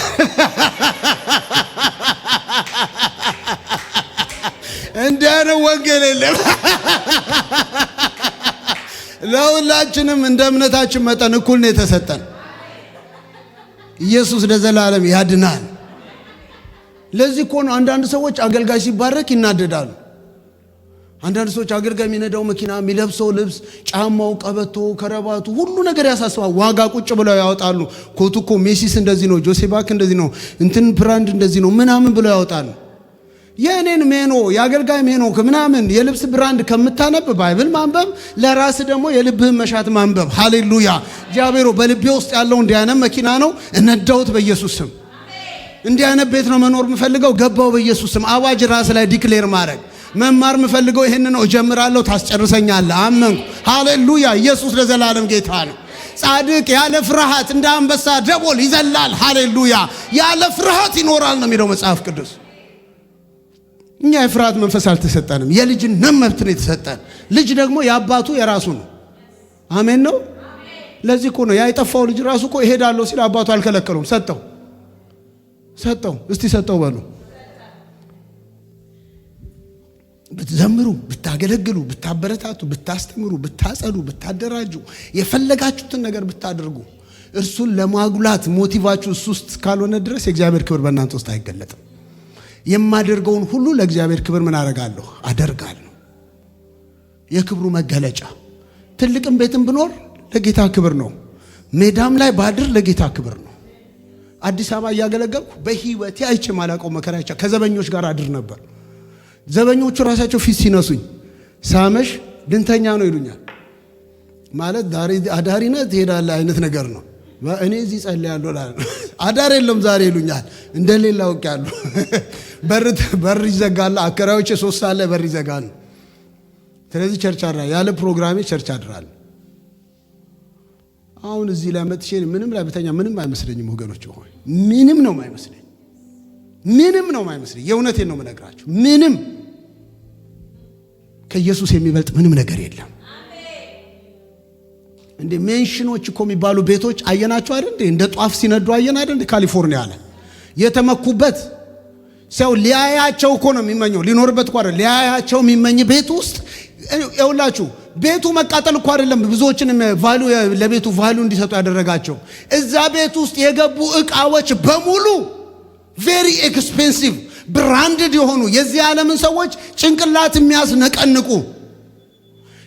እንዴ ነው? ወንጌል የለም። ለሁላችንም እንደ እምነታችን መጠን እኩል ነው የተሰጠን። ኢየሱስ ለዘላለም ያድናል። ለዚህ እኮ ነው አንዳንድ ሰዎች አገልጋይ ሲባረክ ይናደዳሉ። አንዳንድ ሰዎች አገልጋይ የሚነዳው መኪና፣ የሚለብሰው ልብስ፣ ጫማው፣ ቀበቶ፣ ከረባቱ ሁሉ ነገር ያሳስባል። ዋጋ ቁጭ ብለው ያወጣሉ። ኮቱ እኮ ሜሲስ እንደዚህ ነው፣ ጆሴባክ እንደዚህ ነው፣ እንትን ብራንድ እንደዚህ ነው ምናምን ብለው ያወጣሉ። የኔን ሜኖ የአገልጋይ ሜኖ ምናምን የልብስ ብራንድ ከምታነብ ባይብል ማንበብ፣ ለራስ ደግሞ የልብህን መሻት ማንበብ። ሃሌሉያ! እግዚአብሔር በልቤ ውስጥ ያለው እንዲህ አይነት መኪና ነው እነዳውት በኢየሱስ ስም። እንዲህ አይነት ቤት ነው መኖር የምፈልገው፣ ገባው በኢየሱስ ስም። አዋጅ ራስ ላይ ዲክሌር ማድረግ። መማር የምፈልገው ይሄን ነው፣ እጀምራለሁ፣ ታስጨርሰኛለህ። አመንኩ። ሃሌሉያ! ኢየሱስ ለዘላለም ጌታ ነው። ጻድቅ ያለ ፍርሃት እንደ አንበሳ ደቦል ይዘላል። ሃሌሉያ! ያለ ፍርሃት ይኖራል ነው የሚለው መጽሐፍ ቅዱስ። እኛ የፍርሃት መንፈስ አልተሰጠንም። የልጅነት መብት ነው የተሰጠን። ልጅ ደግሞ የአባቱ የራሱ ነው። አሜን ነው። ለዚህ እኮ ነው ያ የጠፋው ልጅ ራሱ እኮ እሄዳለሁ ሲል አባቱ አልከለከለውም፣ ሰጠው። እስቲ ሰጠው በሉ። ብትዘምሩ፣ ብታገለግሉ፣ ብታበረታቱ፣ ብታስተምሩ፣ ብታጸዱ፣ ብታደራጁ፣ የፈለጋችሁትን ነገር ብታደርጉ እርሱን ለማጉላት ሞቲቫችሁ እሱ ውስጥ ካልሆነ ድረስ የእግዚአብሔር ክብር በእናንተ ውስጥ አይገለጥም። የማደርገውን ሁሉ ለእግዚአብሔር ክብር ምን አደርጋለሁ? አደርጋለሁ። የክብሩ መገለጫ። ትልቅም ቤትም ብኖር ለጌታ ክብር ነው። ሜዳም ላይ ባድር ለጌታ ክብር ነው። አዲስ አበባ እያገለገልኩ በህይወቴ አይቼ ማላውቀው መከራ አይቼ ከዘበኞች ጋር አድር ነበር። ዘበኞቹ ራሳቸው ፊት ሲነሱኝ ሳመሽ ድንተኛ ነው ይሉኛል። ማለት አዳሪነት ትሄዳለህ አይነት ነገር ነው። እኔ እዚህ ጸልያለሁ ላል አዳር የለም ዛሬ ይሉኛል። እንደሌላ አውቃለሁ። በር ይዘጋል። አከራዮቼ 3 ሰዓት ላይ በር ይዘጋል። ስለዚህ ቸርች አድራ ያለ ፕሮግራሜ ቸርች አድራል። አሁን እዚህ ላይ መጥቼ ምንም ላይ በተኛ ምንም አይመስለኝም ወገኖች ሆይ፣ ምንም ነው የማይመስለኝ። የእውነቴን ነው የምነግራችሁ። ምንም ከኢየሱስ የሚበልጥ ምንም ነገር የለም። እንደ ሜንሽኖች እኮ የሚባሉ ቤቶች አየናቸው አይደል? እንደ ጧፍ ሲነዱ አየና አይደል? ካሊፎርኒያ አለ የተመኩበት ሰው ሊያያቸው እኮ ነው የሚመኘው። ሊኖርበት እኮ አይደል? ሊያያቸው የሚመኝ ቤት ውስጥ ይኸውላችሁ፣ ቤቱ መቃጠል እኮ አይደለም ብዙዎችን ቫልዩ ለቤቱ ቫልዩ እንዲሰጡ ያደረጋቸው። እዛ ቤት ውስጥ የገቡ ዕቃዎች በሙሉ ቬሪ ኤክስፔንሲቭ ብራንድድ የሆኑ የዚህ ዓለምን ሰዎች ጭንቅላት የሚያስነቀንቁ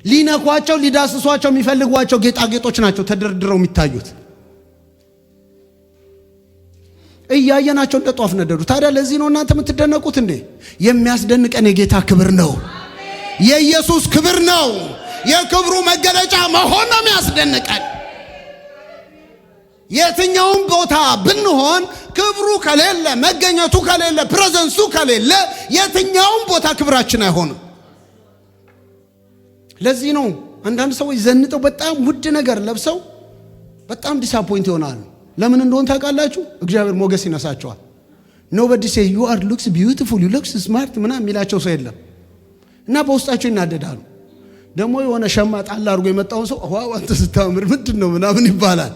ሊነኳቸው ሊዳስሷቸው የሚፈልጓቸው ጌጣጌጦች ናቸው ተደርድረው የሚታዩት። እያየናቸው እንደ ጧፍ ነደዱ። ታዲያ ለዚህ ነው እናንተ የምትደነቁት እንዴ? የሚያስደንቀን የጌታ ክብር ነው፣ የኢየሱስ ክብር ነው። የክብሩ መገለጫ መሆን ነው የሚያስደንቀን። የትኛውም ቦታ ብንሆን ክብሩ ከሌለ፣ መገኘቱ ከሌለ፣ ፕሬዘንሱ ከሌለ የትኛውም ቦታ ክብራችን አይሆንም። ለዚህ ነው አንዳንድ ሰዎች ዘንጠው በጣም ውድ ነገር ለብሰው በጣም ዲሳፖይንት ይሆናሉ። ለምን እንደሆነ ታውቃላችሁ? እግዚአብሔር ሞገስ ይነሳቸዋል። ኖበዲ ሴይ ዩ አር ሉክስ ቢዩቲፉል ዩ ሉክስ ስማርት ምናምን የሚላቸው ሰው የለም። እና በውስጣቸው ይናደዳሉ። ደግሞ የሆነ ሸማ ጣል አድርጎ የመጣውን ሰው ዋው አንተ ስታምር ምንድን ነው ምናምን ይባላል።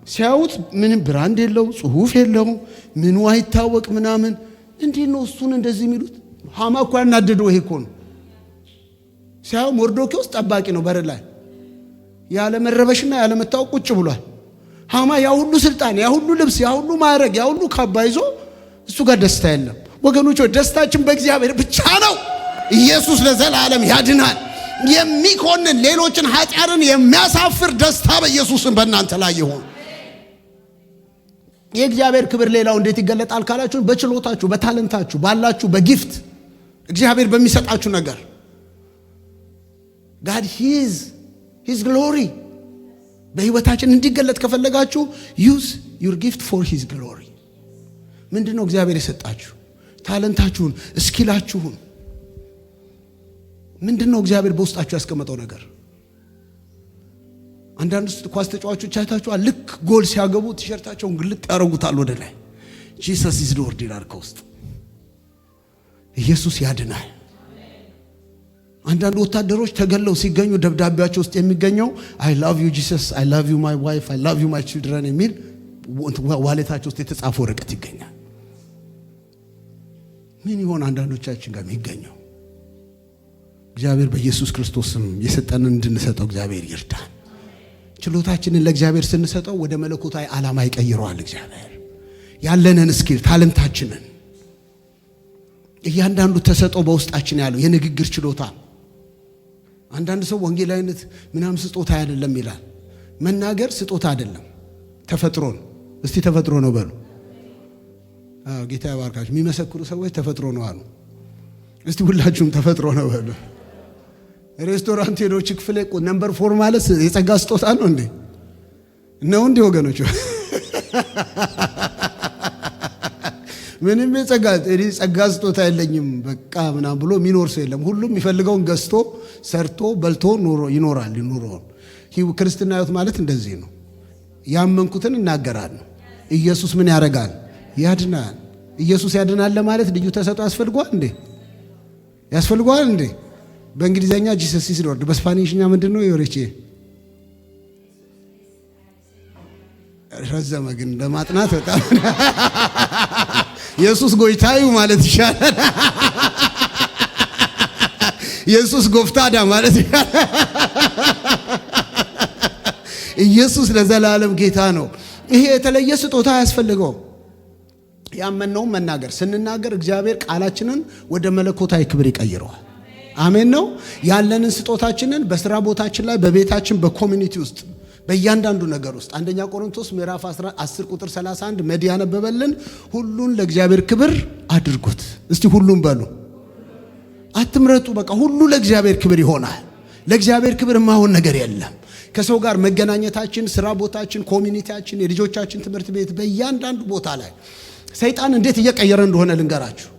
ሲያዩት ምንም ብራንድ የለው ጽሁፍ የለው ምኑ አይታወቅ ምናምን። እንዴት ነው እሱን እንደዚህ የሚሉት? ሃማ እኮ ያናደደው ይሄ እኮ ነው። ሲያዩ ሞርዶክዮስ ጠባቂ ነው በር ላይ ያለ መረበሽና ያለ መታወቅ ቁጭ ብሏል። ሃማ ያ ሁሉ ስልጣን፣ ያ ሁሉ ልብስ፣ ያ ሁሉ ማዕረግ፣ ያ ሁሉ ካባ ይዞ እሱ ጋር ደስታ የለም። ወገኖች ደስታችን በእግዚአብሔር ብቻ ነው። ኢየሱስ ለዘላለም ያድናል። የሚኮንን ሌሎችን ኃጢአትን የሚያሳፍር ደስታ በኢየሱስም በእናንተ ላይ ይሁን። የእግዚአብሔር ክብር ሌላው እንዴት ይገለጣል ካላችሁ በችሎታችሁ፣ በታለንታችሁ፣ ባላችሁ በጊፍት እግዚአብሔር በሚሰጣችሁ ነገር God his glory በህይወታችን እንዲገለጥ ከፈለጋችሁ use your gift for his glory። ምንድነው እግዚአብሔር የሰጣችሁ? ታለንታችሁን፣ ስኪላችሁን ምንድነው እግዚአብሔር በውስጣችሁ ያስቀመጠው ነገር? አንዳንድ ኳስ ተጫዋቾች አይታችኋል። ልክ ጎል ሲያገቡ ቲሸርታቸውን ግልጥ ያደርጉታል ወደ ላይ። ጂሰስ ኢዝ ሎርድ ይላል ከውስጥ። ኢየሱስ ያድናል። አንዳንድ ወታደሮች ተገለው ሲገኙ ደብዳቤያቸው ውስጥ የሚገኘው አይ ላቭ ዩ ጂሰስ፣ አይ ላቭ ዩ ማይ ዋይፍ፣ አይ ላቭ ዩ ማይ ቺልድረን የሚል ዋሌታቸው ውስጥ የተጻፈ ወረቀት ይገኛል። ምን ይሆን አንዳንዶቻችን ጋር የሚገኘው? እግዚአብሔር በኢየሱስ ክርስቶስም የሰጠንን እንድንሰጠው እግዚአብሔር ይርዳን። ችሎታችንን ለእግዚአብሔር ስንሰጠው ወደ መለኮታዊ ዓላማ ይቀይረዋል እግዚአብሔር። ያለንን ስኪል ታለንታችንን፣ እያንዳንዱ ተሰጠው በውስጣችን ያለው የንግግር ችሎታ። አንዳንድ ሰው ወንጌላዊነት ምናምን ስጦታ አይደለም ይላል። መናገር ስጦታ አይደለም፣ ተፈጥሮ ነው። እስቲ ተፈጥሮ ነው በሉ። ጌታ ያባርካችሁ። የሚመሰክሩ ሰዎች ተፈጥሮ ነው አሉ። እስቲ ሁላችሁም ተፈጥሮ ነው በሉ። ሬስቶራንት ሄዶ ክፍል ነምበር 4 ማለት የጸጋ ስጦታ ነው እንዴ? ነው እንዴ ወገኖች? ምንም የጸጋ ስጦታ የለኝም በቃ ምናምን ብሎ የሚኖር ሰው የለም። ሁሉም የሚፈልገውን ገዝቶ ሰርቶ በልቶ ይኖራል። ክርስትና ሕይወት ማለት እንደዚህ ነው። ያመንኩትን እናገራለሁ። ኢየሱስ ምን ያደርጋል? ያድናል። ኢየሱስ ያድናል ለማለት ልዩ ተሰጥኦ ያስፈልገዋል እንዴ? ያስፈልገዋል እንዴ? በእንግሊዘኛ ጂሰስ ኢዝ ሎርድ፣ በስፓኒሽኛ ምንድነው? ይወርቼ ረዘመ ግን ለማጥናት በጣም ኢየሱስ ጎይታዩ ማለት ይሻላል። ኢየሱስ ጎፍታዳ ማለት ይሻላል። ኢየሱስ ለዘላለም ጌታ ነው። ይሄ የተለየ ስጦታ ያስፈልገው። ያመነውን መናገር ስንናገር እግዚአብሔር ቃላችንን ወደ መለኮታዊ ክብር ይቀይረዋል። አሜን ነው። ያለንን ስጦታችንን በስራ ቦታችን ላይ፣ በቤታችን፣ በኮሚኒቲ ውስጥ፣ በእያንዳንዱ ነገር ውስጥ አንደኛ ቆሮንቶስ ምዕራፍ 10 ቁጥር 31 መዲ ያነበበልን ሁሉን ለእግዚአብሔር ክብር አድርጉት። እስቲ ሁሉም በሉ። አትምረጡ። በቃ ሁሉ ለእግዚአብሔር ክብር ይሆናል። ለእግዚአብሔር ክብር ማሆን ነገር የለም። ከሰው ጋር መገናኘታችን፣ ስራ ቦታችን፣ ኮሚኒቲያችን፣ የልጆቻችን ትምህርት ቤት፣ በእያንዳንዱ ቦታ ላይ ሰይጣን እንዴት እየቀየረ እንደሆነ ልንገራችሁ።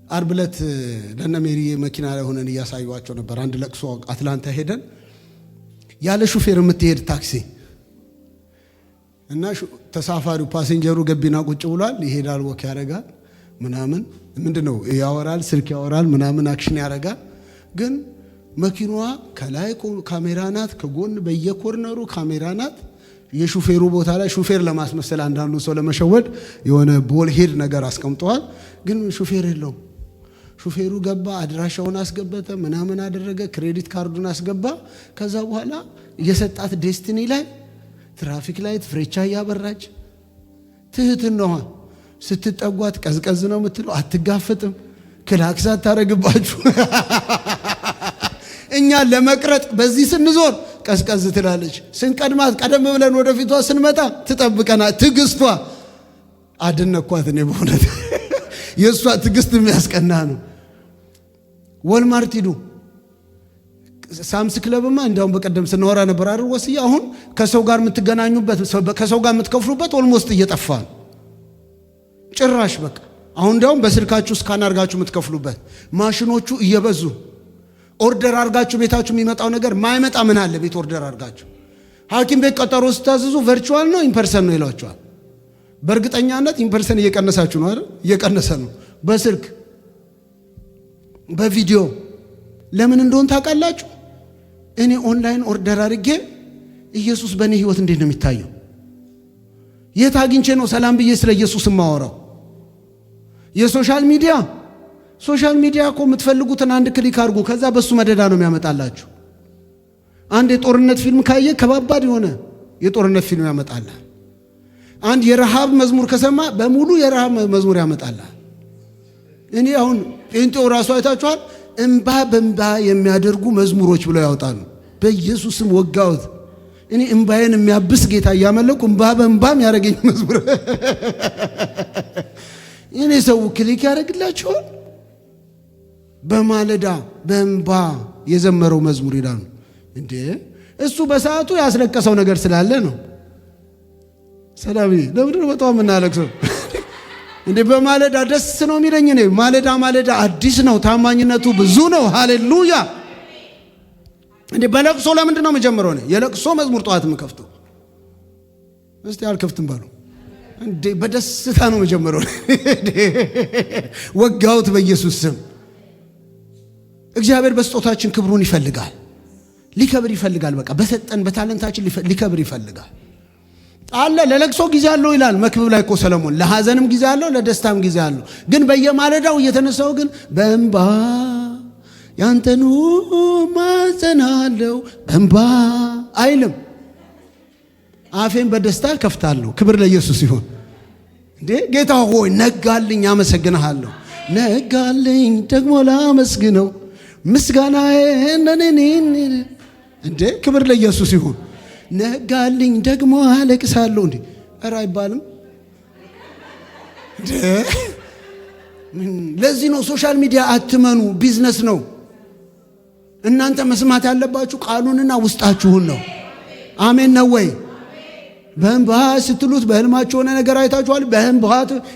አርብ ዕለት ለነ ሜሪ መኪና ላይ ሆነን እያሳዩዋቸው ነበር። አንድ ለቅሶ አትላንታ ሄደን ያለ ሹፌር የምትሄድ ታክሲ እና ተሳፋሪው ፓሴንጀሩ ገቢና ቁጭ ብሏል። ይሄዳል፣ ወክ ያደርጋል ምናምን ምንድነው ያወራል፣ ስልክ ያወራል ምናምን አክሽን ያደርጋል። ግን መኪናዋ ከላይ ካሜራ ናት፣ ከጎን በየኮርነሩ ካሜራ ናት። የሹፌሩ ቦታ ላይ ሹፌር ለማስመሰል አንዳንዱ ሰው ለመሸወድ የሆነ ቦል ሄድ ነገር አስቀምጠዋል። ግን ሹፌር የለውም። ሹፌሩ ገባ፣ አድራሻውን አስገበተ፣ ምናምን አደረገ፣ ክሬዲት ካርዱን አስገባ። ከዛ በኋላ የሰጣት ዴስቲኒ ላይ ትራፊክ ላይት ፍሬቻ እያበራች ትህትናዋ ስትጠጓት ቀዝቀዝ ነው የምትለው፣ አትጋፈጥም፣ ክላክስ አታረግባችሁ። እኛ ለመቅረጥ በዚህ ስንዞር ቀዝቀዝ ትላለች። ስንቀድማት ቀደም ብለን ወደፊቷ ስንመጣ ትጠብቀና ትግስቷ አድነኳት። እኔ በእውነት የእሷ ትግስት የሚያስቀና ነው። ወልማርት ሂዱ፣ ሳምስ ክለብማ እንዲያውም በቀደም ስናወራ ነበር አይደል? ወስያ አሁን ከሰው ጋር የምትገናኙበት ከሰው ጋር የምትከፍሉበት ኦልሞስት እየጠፋ ነው ጭራሽ። በቃ አሁን እንዲያውም በስልካችሁ ስካን አድርጋችሁ የምትከፍሉበት ማሽኖቹ እየበዙ ኦርደር አድርጋችሁ ቤታችሁ የሚመጣው ነገር ማይመጣ ምን አለ? ቤት ኦርደር አድርጋችሁ ሐኪም ቤት ቀጠሮ ስታዝዙ ቨርቹዋል ነው ኢምፐርሰን ነው ይሏቸዋል። በእርግጠኛነት ኢምፐርሰን እየቀነሳችሁ ነው አይደል? እየቀነሰ ነው። በስልክ በቪዲዮ ለምን እንደሆነ ታውቃላችሁ? እኔ ኦንላይን ኦርደር አድርጌ ኢየሱስ በእኔ ህይወት እንዴት ነው የሚታየው? የት አግኝቼ ነው ሰላም ብዬ ስለ ኢየሱስ የማወራው? የሶሻል ሚዲያ እኮ የምትፈልጉትን አንድ ክሊክ አድርጉ፣ ከዛ በሱ መደዳ ነው የሚያመጣላችሁ። አንድ የጦርነት ፊልም ካየ ከባባድ የሆነ የጦርነት ፊልም ያመጣላል። አንድ የረሃብ መዝሙር ከሰማ በሙሉ የረሃብ መዝሙር ያመጣላል። እኔ አሁን ጴንጤው ራሱ አይታችኋል፣ እንባ በእንባ የሚያደርጉ መዝሙሮች ብለው ያወጣሉ። በኢየሱስም ወጋውት። እኔ እንባዬን የሚያብስ ጌታ እያመለኩ እንባ በእንባም ያደረገኝ መዝሙር እኔ ሰው ክሊክ ያደርግላችኋል። በማለዳ በእንባ የዘመረው መዝሙር ይላሉ። እንዴ እሱ በሰዓቱ ያስለቀሰው ነገር ስላለ ነው። ሰላም ለምንድነው በጣም የምናለቅሰው? እንዴ በማለዳ ደስ ነው የሚለኝ እኔ። ማለዳ አዲስ ነው፣ ታማኝነቱ ብዙ ነው። ሃሌሉያ። እንዴ በለቅሶ ለምንድነው የምጀምረው? እኔ የለቅሶ መዝሙር ጠዋት የምከፍተው እስቲ አልከፍትም ባሉ። እንዴ በደስታ ነው የምጀምረው። ወጋውት በኢየሱስ ስም። እግዚአብሔር በስጦታችን ክብሩን ይፈልጋል፣ ሊከብር ይፈልጋል። በቃ በሰጠን በታለንታችን ሊከብር ይፈልጋል። አለ ለለቅሶ ጊዜ አለው ይላል መክብብ ላይ እኮ ሰለሞን። ለሐዘንም ጊዜ አለው፣ ለደስታም ጊዜ አለው። ግን በየማለዳው እየተነሳው ግን በእንባ ያንተኑ ማጸናለው በእንባ አይልም። አፌን በደስታ ከፍታለሁ። ክብር ለኢየሱስ ይሁን። እንዴ ጌታ ሆይ ነጋልኝ፣ አመሰግንሃለሁ። ነጋልኝ ደግሞ ላመስግነው፣ ምስጋናዬ እንደኔ። እንዴ ክብር ለኢየሱስ ይሁን። ነጋልኝ ደግሞ አለቅሳለሁ። እንዴ ኧረ አይባልም። ለዚህ ነው ሶሻል ሚዲያ አትመኑ፣ ቢዝነስ ነው። እናንተ መስማት ያለባችሁ ቃሉንና ውስጣችሁን ነው። አሜን ነው ወይ? በእንባ ስትሉት በህልማችሁ የሆነ ነገር አይታችኋል። በእንባ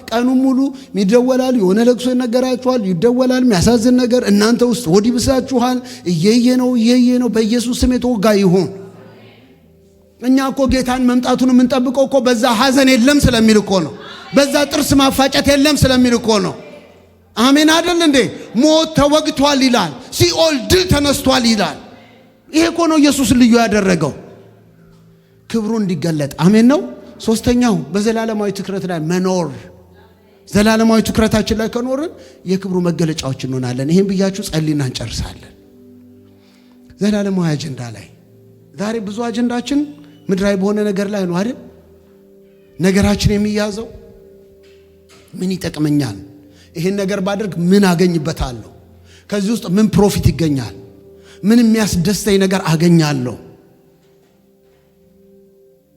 ቀኑን ሙሉ ይደወላል፣ የሆነ ለቅሶ ይነገራችኋል፣ ይደወላል፣ የሚያሳዝን ነገር እናንተ ውስጥ ሆድ ይብሳችኋል። እየየ ነው። በኢየሱስ ስም የተወጋ ይሁን። እኛ እኮ ጌታን መምጣቱን የምንጠብቀው እኮ በዛ ሐዘን የለም ስለሚል እኮ ነው። በዛ ጥርስ ማፋጨት የለም ስለሚል እኮ ነው። አሜን አይደል እንዴ? ሞት ተወግቷል ይላል፣ ሲኦል ድል ተነስቷል ይላል። ይሄ እኮ ነው ኢየሱስ ልዩ ያደረገው ክብሩ እንዲገለጥ። አሜን ነው። ሶስተኛው በዘላለማዊ ትኩረት ላይ መኖር። ዘላለማዊ ትኩረታችን ላይ ከኖርን የክብሩ መገለጫዎች እንሆናለን። ይሄን ብያችሁ ጸልይና እንጨርሳለን። ዘላለማዊ አጀንዳ ላይ ዛሬ ብዙ አጀንዳችን ምድራዊ በሆነ ነገር ላይ ነው አይደል? ነገራችን የሚያዘው ምን ይጠቅመኛል? ይሄን ነገር ባደርግ ምን አገኝበታለሁ? ከዚህ ውስጥ ምን ፕሮፊት ይገኛል? ምን የሚያስደስተኝ ነገር አገኛለሁ?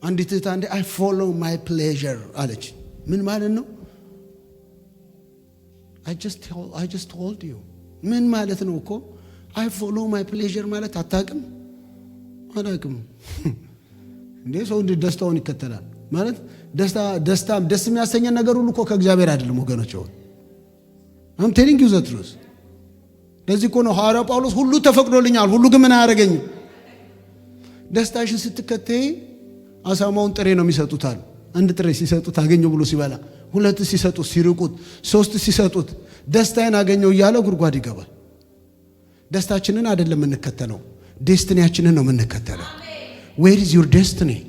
አንዲት እህት አንዴ I follow my pleasure አለች። ምን ማለት ነው? I just told you ምን ማለት ነው እኮ I follow my pleasure ማለት አታውቅም? አላውቅም። እንዴ ሰው እንደ ደስታውን ይከተላል ማለት ደስ የሚያሰኘን ነገር ሁሉ እኮ ከእግዚአብሔር አይደለም ወገኖች። I'm telling you the truth። ለዚህ እኮ ነው ሐዋርያው ጳውሎስ ሁሉ ተፈቅዶልኛል፣ ሁሉ ግን ምን አያደርገኝም። ደስታሽን ስትከተይ አሳማውን ጥሬ ነው የሚሰጡታል። አንድ ጥሬ ሲሰጡት አገኘው ብሎ ሲበላ፣ ሁለት ሲሰጡት ሲርቁት፣ ሶስት ሲሰጡት ደስታዬን አገኘው እያለ ጉድጓድ ይገባል። ደስታችንን አይደለም የምንከተለው፣ ዴስቲኒያችንን ነው የምንከተለው። where is your destiny?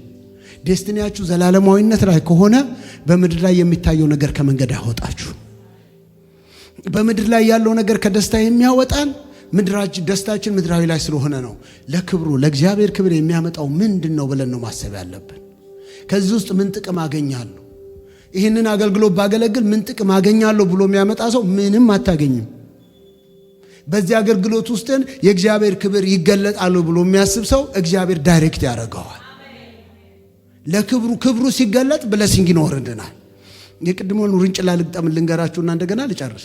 ዴስቲኒያችሁ ዘላለማዊነት ላይ ከሆነ በምድር ላይ የሚታየው ነገር ከመንገድ ያወጣችሁ። በምድር ላይ ያለው ነገር ከደስታ የሚያወጣን ደስታችን ምድራዊ ላይ ስለሆነ ነው። ለክብሩ ለእግዚአብሔር ክብር የሚያመጣው ምንድነው ብለን ነው ማሰብ ያለብን። ከዚህ ውስጥ ምን ጥቅም አገኛለሁ? ይህንን አገልግሎት ባገለግል ምን ጥቅም አገኛለሁ ብሎ የሚያመጣ ሰው ምንም አታገኝም። በዚህ አገልግሎት ውስጥ የእግዚአብሔር ክብር ይገለጣል ብሎ የሚያስብ ሰው እግዚአብሔር ዳይሬክት ያደርገዋል። ክብሩ ሲገለጥ ብለሲንግ ይኖርልናል። የቅድሞን ውርንጭላ ልግጠም ልንገራችሁና እንደገና ልጨርስ።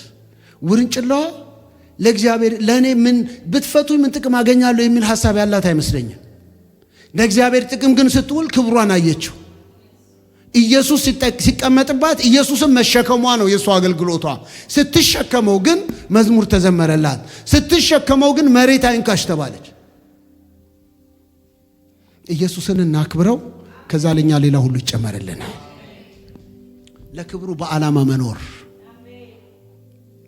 ውርንጭላዋ ለእግዚአብሔር ለኔ ምን ብትፈቱኝ ምን ጥቅም አገኛለሁ የሚል ሐሳብ ያላት አይመስለኝም። ለእግዚአብሔር ጥቅም ግን ስትውል ክብሯን አየችው። ኢየሱስ ሲቀመጥባት ኢየሱስን መሸከሟ ነው የሷ አገልግሎቷ። ስትሸከመው ግን መዝሙር ተዘመረላት። ስትሸከመው ግን መሬት አይንካሽ ተባለች። ኢየሱስን እናክብረው። ከዛ ለኛ ሌላ ሁሉ ይጨመርልናል። ለክብሩ በዓላማ መኖር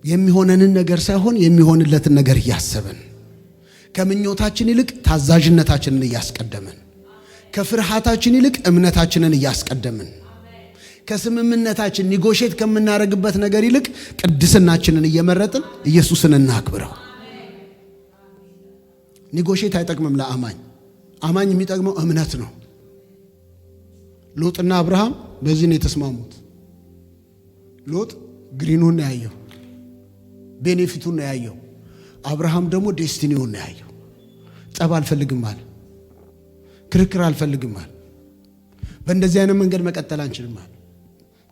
የሚሆነንን ነገር ሳይሆን የሚሆንለትን ነገር እያሰብን ከምኞታችን ይልቅ ታዛዥነታችንን እያስቀደምን ከፍርሃታችን ይልቅ እምነታችንን እያስቀደምን ከስምምነታችን ኒጎሼት ከምናረግበት ነገር ይልቅ ቅድስናችንን እየመረጥን ኢየሱስን እናክብረው። ኒጎሼት አይጠቅምም ለአማኝ። አማኝ የሚጠቅመው እምነት ነው። ሎጥና አብርሃም በዚህ ነው የተስማሙት። ሎጥ ግሪኑን ነው ያየው፣ ቤኔፊቱን ነው ያየው። አብርሃም ደግሞ ዴስቲኒውን ነው ያየው። ጸብ አልፈልግም አለ፣ ክርክር አልፈልግም አለ። በእንደዚህ አይነት መንገድ መቀጠል አንችልም አለ።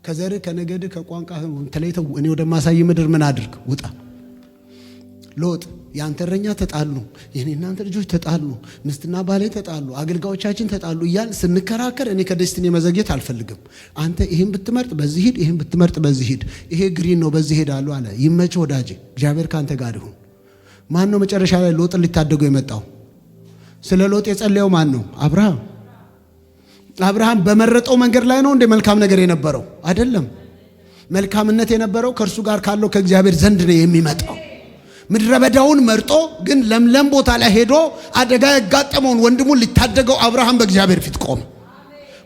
ከዘርህ ከነገድህ ከቋንቋህ ተለይተው እኔ ወደማሳይ ምድር ምን አድርግ ውጣ። ሎጥ ያንተ እረኛ ተጣሉ፣ የኔ እናንተ ልጆች ተጣሉ፣ ሚስትና ባሌ ተጣሉ፣ አገልጋዮቻችን ተጣሉ እያል ስንከራከር እኔ ከዴስቲኒ መዘግየት አልፈልግም። አንተ ይሄን ብትመርጥ በዚህ ሂድ፣ ይሄን ብትመርጥ በዚህ ሂድ፣ ይሄ ግሪን ነው በዚህ ሄዳሉ አለ። ይመችህ ወዳጄ፣ እግዚአብሔር ካንተ ጋር ይሁን። ማን ነው መጨረሻ ላይ ሎጥን ሊታደገው የመጣው? ስለ ሎጥ የጸለየው ማን ነው? አብርሃም። አብርሃም በመረጠው መንገድ ላይ ነው እንደ መልካም ነገር የነበረው አይደለም። መልካምነት የነበረው ከእርሱ ጋር ካለው ከእግዚአብሔር ዘንድ ነው የሚመጣው። ምድረ በዳውን መርጦ ግን ለምለም ቦታ ላይ ሄዶ አደጋ ያጋጠመውን ወንድሙን ሊታደገው አብርሃም በእግዚአብሔር ፊት ቆመ።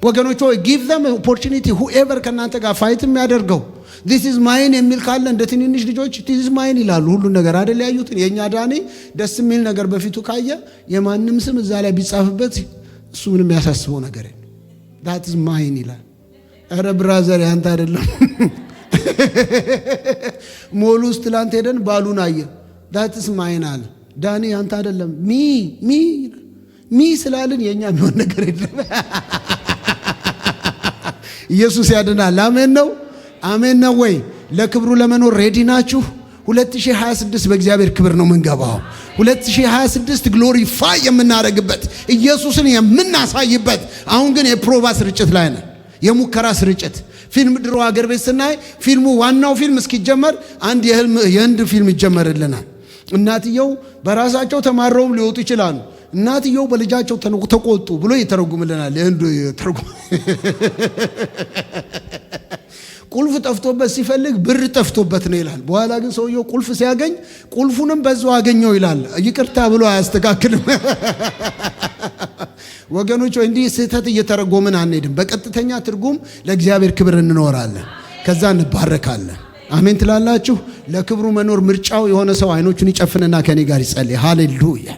ወገኖች ሆይ give them opportunity whoever ከናንተ ጋር ፋይት የሚያደርገው this is mine የሚል ካለ እንደ ትንንሽ ልጆች this is mine ይላሉ። ሁሉ ነገር አይደል ያዩትን። የኛ ዳኒ ደስ የሚል ነገር በፊቱ ካየ የማንም ስም እዛ ላይ ቢጻፍበት እሱ ምንም ያሳስበው ነገር የለም። that is mine ይላል። ኧረ ብራዘር ያንተ አይደለም። ሞል ውስጥ ላንተ ሄደን ባሉን አየ that is mine አለ። ዳኒ ያንተ አይደለም ሚ ስላልን የኛ የሚሆን ነገር የለም። ኢየሱስ ያድናል። አሜን ነው፣ አሜን ነው ወይ? ለክብሩ ለመኖር ሬዲ ናችሁ? 2026 በእግዚአብሔር ክብር ነው የምንገባው። 2026 ግሎሪፋይ የምናደርግበት ኢየሱስን የምናሳይበት። አሁን ግን የፕሮቫ ስርጭት ላይ ነን፣ የሙከራ ስርጭት። ፊልም ድሮ አገር ቤት ስናይ ፊልሙ ዋናው ፊልም እስኪጀመር አንድ የህንድ ፊልም ይጀመርልናል። እናትየው በራሳቸው ተማረውም ሊወጡ ይችላሉ። እናትየው በልጃቸው ተቆጡ ብሎ ይተረጉምልናል። የህንዱ ተርጉም ቁልፍ ጠፍቶበት ሲፈልግ ብር ጠፍቶበት ነው ይላል። በኋላ ግን ሰውየው ቁልፍ ሲያገኝ ቁልፉንም በዛው አገኘው ይላል። ይቅርታ ብሎ አያስተካክልም። ወገኖች እንዲህ ስህተት እየተረጎምን አንሄድም። በቀጥተኛ ትርጉም ለእግዚአብሔር ክብር እንኖራለን፣ ከዛ እንባረካለን። አሜን ትላላችሁ? ለክብሩ መኖር ምርጫው የሆነ ሰው አይኖቹን ይጨፍንና ከኔ ጋር ይጸልይ። ሃሌሉያ